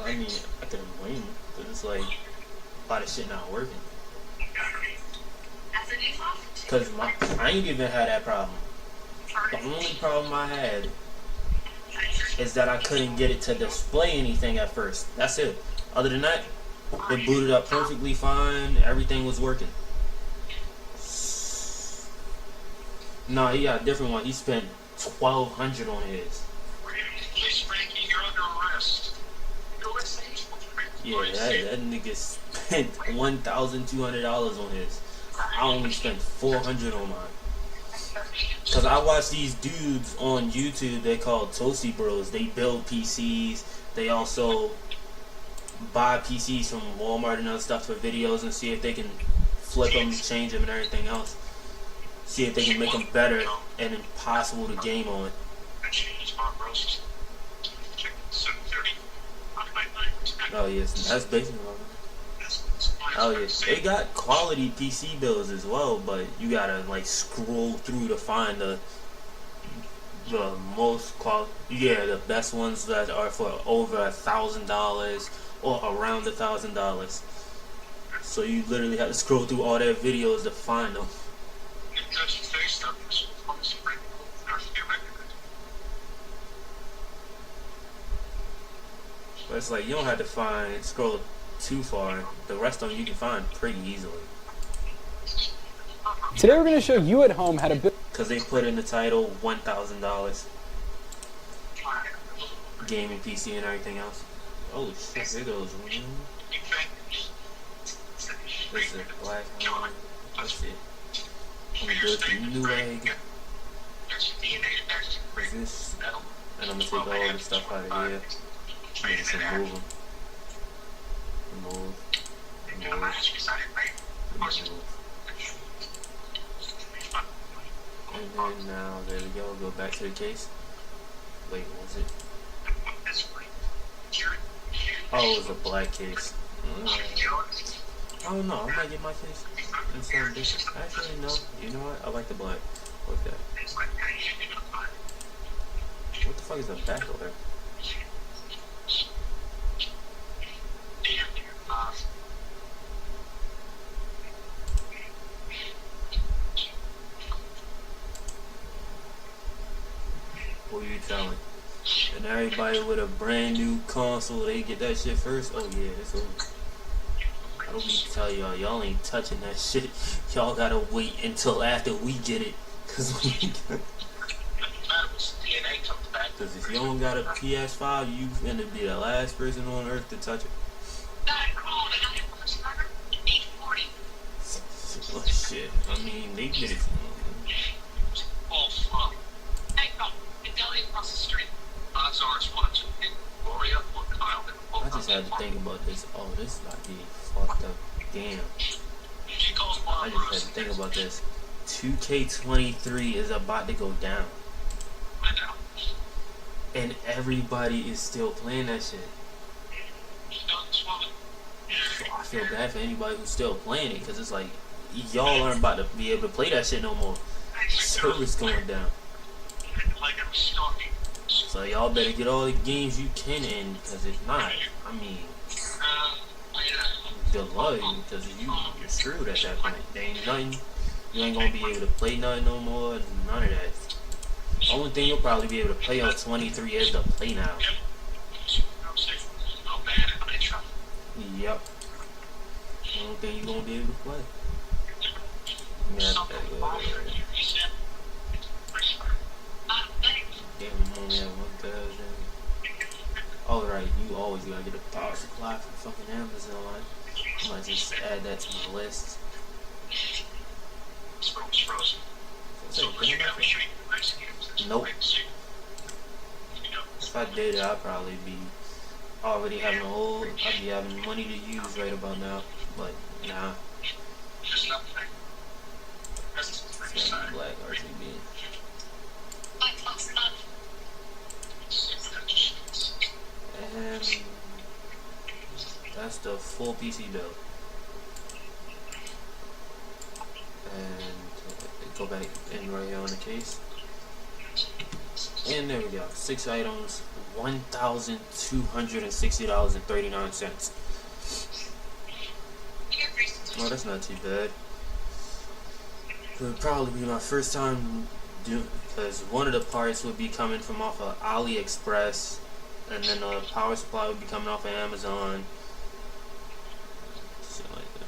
I mean, I couldn't blame him, because it's like, a lot of shit not working. Because I ain't even had that problem. The only problem I had is that I couldn't get it to display anything at first. That's it. Other than that, it booted up perfectly fine. Everything was working. No, he got a different one. He spent $1,200 on his. Yeah, that nigga spent $1,200 on his. I only spent $400 on mine. Cause I watch these dudes on YouTube. They called Toasty Bros. They build PCs. They also buy PCs from Walmart and other stuff for videos and see if they can flip them, change them, and everything else. See if they can make them better and impossible to game on. Oh yes, that's basically what it is. Oh yes, they got quality PC builds as well, but you gotta like scroll through to find the most quality. Yeah, the best ones that are for over $1,000 or around $1,000. So you literally have to scroll through all their videos to find them. But it's like you don't have to scroll too far. The rest of them you can find pretty easily. Today we're going to show you at home how to build. Cause they put in the title $1,000 gaming PC and everything else. Oh shit! There goes one. This is a black one. Let's see. I'm gonna do it the new egg. What's this? And I'm gonna take all the stuff out of here. And just move them. Move. And then now, there we go. Go back to the case. Wait, what was it? Oh, it was a black case. I don't know. I might get my case in something different. Actually, no. You know what? I like the black. Look at that. What the fuck is the back over there? Who are you telling? And everybody with a brand new console, they get that shit first? Oh yeah, it's over. I don't need to tell y'all ain't touching that shit. Y'all gotta wait until after we get it. Cause if you don't got a PS5, you finna be the last person on earth to touch it. Oh shit, I mean, they did it. I just had to think about this. Oh, this is about to be fucked up. Damn. I just had to think about this. 2K23 is about to go down. And everybody is still playing that shit. So I feel bad for anybody who's still playing it, because it's like, y'all aren't about to be able to play that shit no more. Service going down. So y'all better get all the games you can in, because if not, I mean, good luck, because you're screwed at that point. There ain't nothing, you ain't gonna be able to play nothing no more, none of that. The only thing you'll probably be able to play on 23 is the Play Now. Yep. The only thing you're gonna be able to play. Yeah, damn, I'm only at 1,000. Oh right, you always gotta get a power supply from fucking Amazon. I might just add that to my list. Nope. If I did it, I'd probably be already having I'd be having money to use right about now. But nah. Black RGB. And that's the full PC build. And go back in right here on the case. And there we go. 6 items, $1,260.39. Well, that's not too bad. It would probably be my first time doing, because one of the parts would be coming from off of AliExpress, and then the power supply would be coming off of Amazon. Shit like that.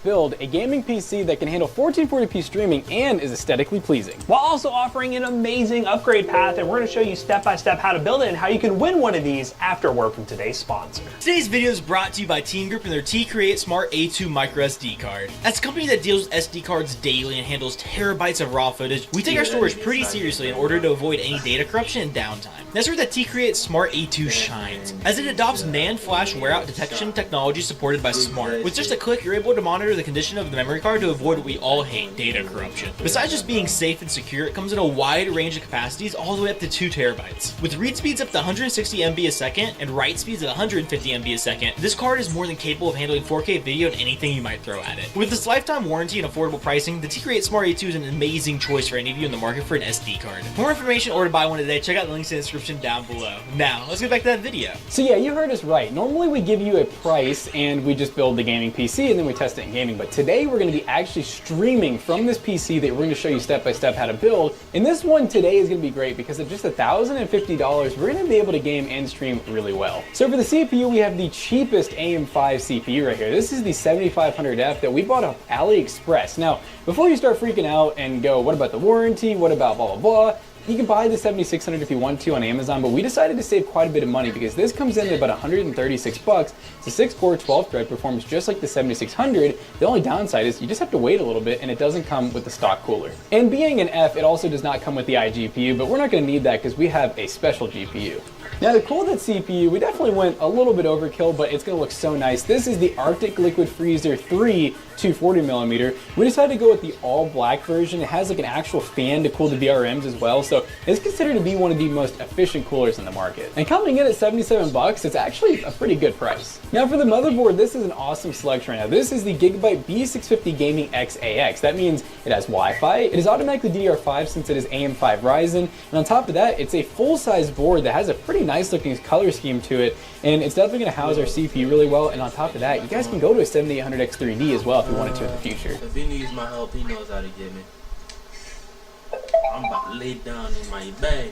Build a gaming PC that can handle 1440p streaming and is aesthetically pleasing. While also offering an amazing upgrade path, and we're going to show you step by step how to build it and how you can win one of these after a word from today's sponsor. Today's video is brought to you by Team Group and their T-Create Smart A2 micro SD card. As a company that deals with SD cards daily and handles terabytes of raw footage, we take our storage pretty seriously in order to avoid any data corruption and downtime. That's where the T-Create Smart A2 shines, as it adopts NAND flash wear-out detection technology supported by SMART. With just a click, you're able to monitor the condition of the memory card to avoid what we all hate, data corruption. Besides just being safe and secure, it comes in a wide range of capacities all the way up to 2 terabytes. With read speeds up to 160 MB a second and write speeds of 150 MB a second, this card is more than capable of handling 4K video and anything you might throw at it. With its lifetime warranty and affordable pricing, the T-Create Smart A2 is an amazing choice for any of you in the market for an SD card. For more information or to buy one today, check out the links in the description down below. Now, let's get back to that video. So yeah, you heard us right. Normally we give you a price and we just build the gaming PC and then we test it in gaming, but today we're going to be actually streaming from this PC that we're going to show you step by step how to build. And this one today is going to be great because at just $1,050, we're going to be able to game and stream really well. So for the CPU, we have the cheapest AM5 CPU right here. This is the 7500F that we bought off AliExpress. Now, before you start freaking out and go, what about the warranty? What about blah, blah, blah? You can buy the 7600 if you want to on Amazon, but we decided to save quite a bit of money because this comes in at about 136 bucks. It's a 6-core, 12-thread, performs just like the 7600. The only downside is you just have to wait a little bit, and it doesn't come with the stock cooler. And being an F, it also does not come with the iGPU, but we're not going to need that because we have a special GPU. Now to cool that CPU, we definitely went a little bit overkill, but it's going to look so nice. This is the Arctic Liquid Freezer 3 240mm. We decided to go with the all black version. It has like an actual fan to cool the VRMs as well, so it's considered to be one of the most efficient coolers in the market. And coming in at 77 bucks, it's actually a pretty good price. Now for the motherboard, this is an awesome selection right now. This is the Gigabyte B650 Gaming X-AX. That means it has Wi-Fi, it is automatically DDR5 since it is AM5 Ryzen, and on top of that, it's a full-size board that has a pretty nice looking color scheme to it, and it's definitely going to house our CPU really well. And on top of that, you guys can go to a 7800X3D as well if you wanted to in the future. If he needs my help, he knows how to get me. I'm about to lay down in my bed.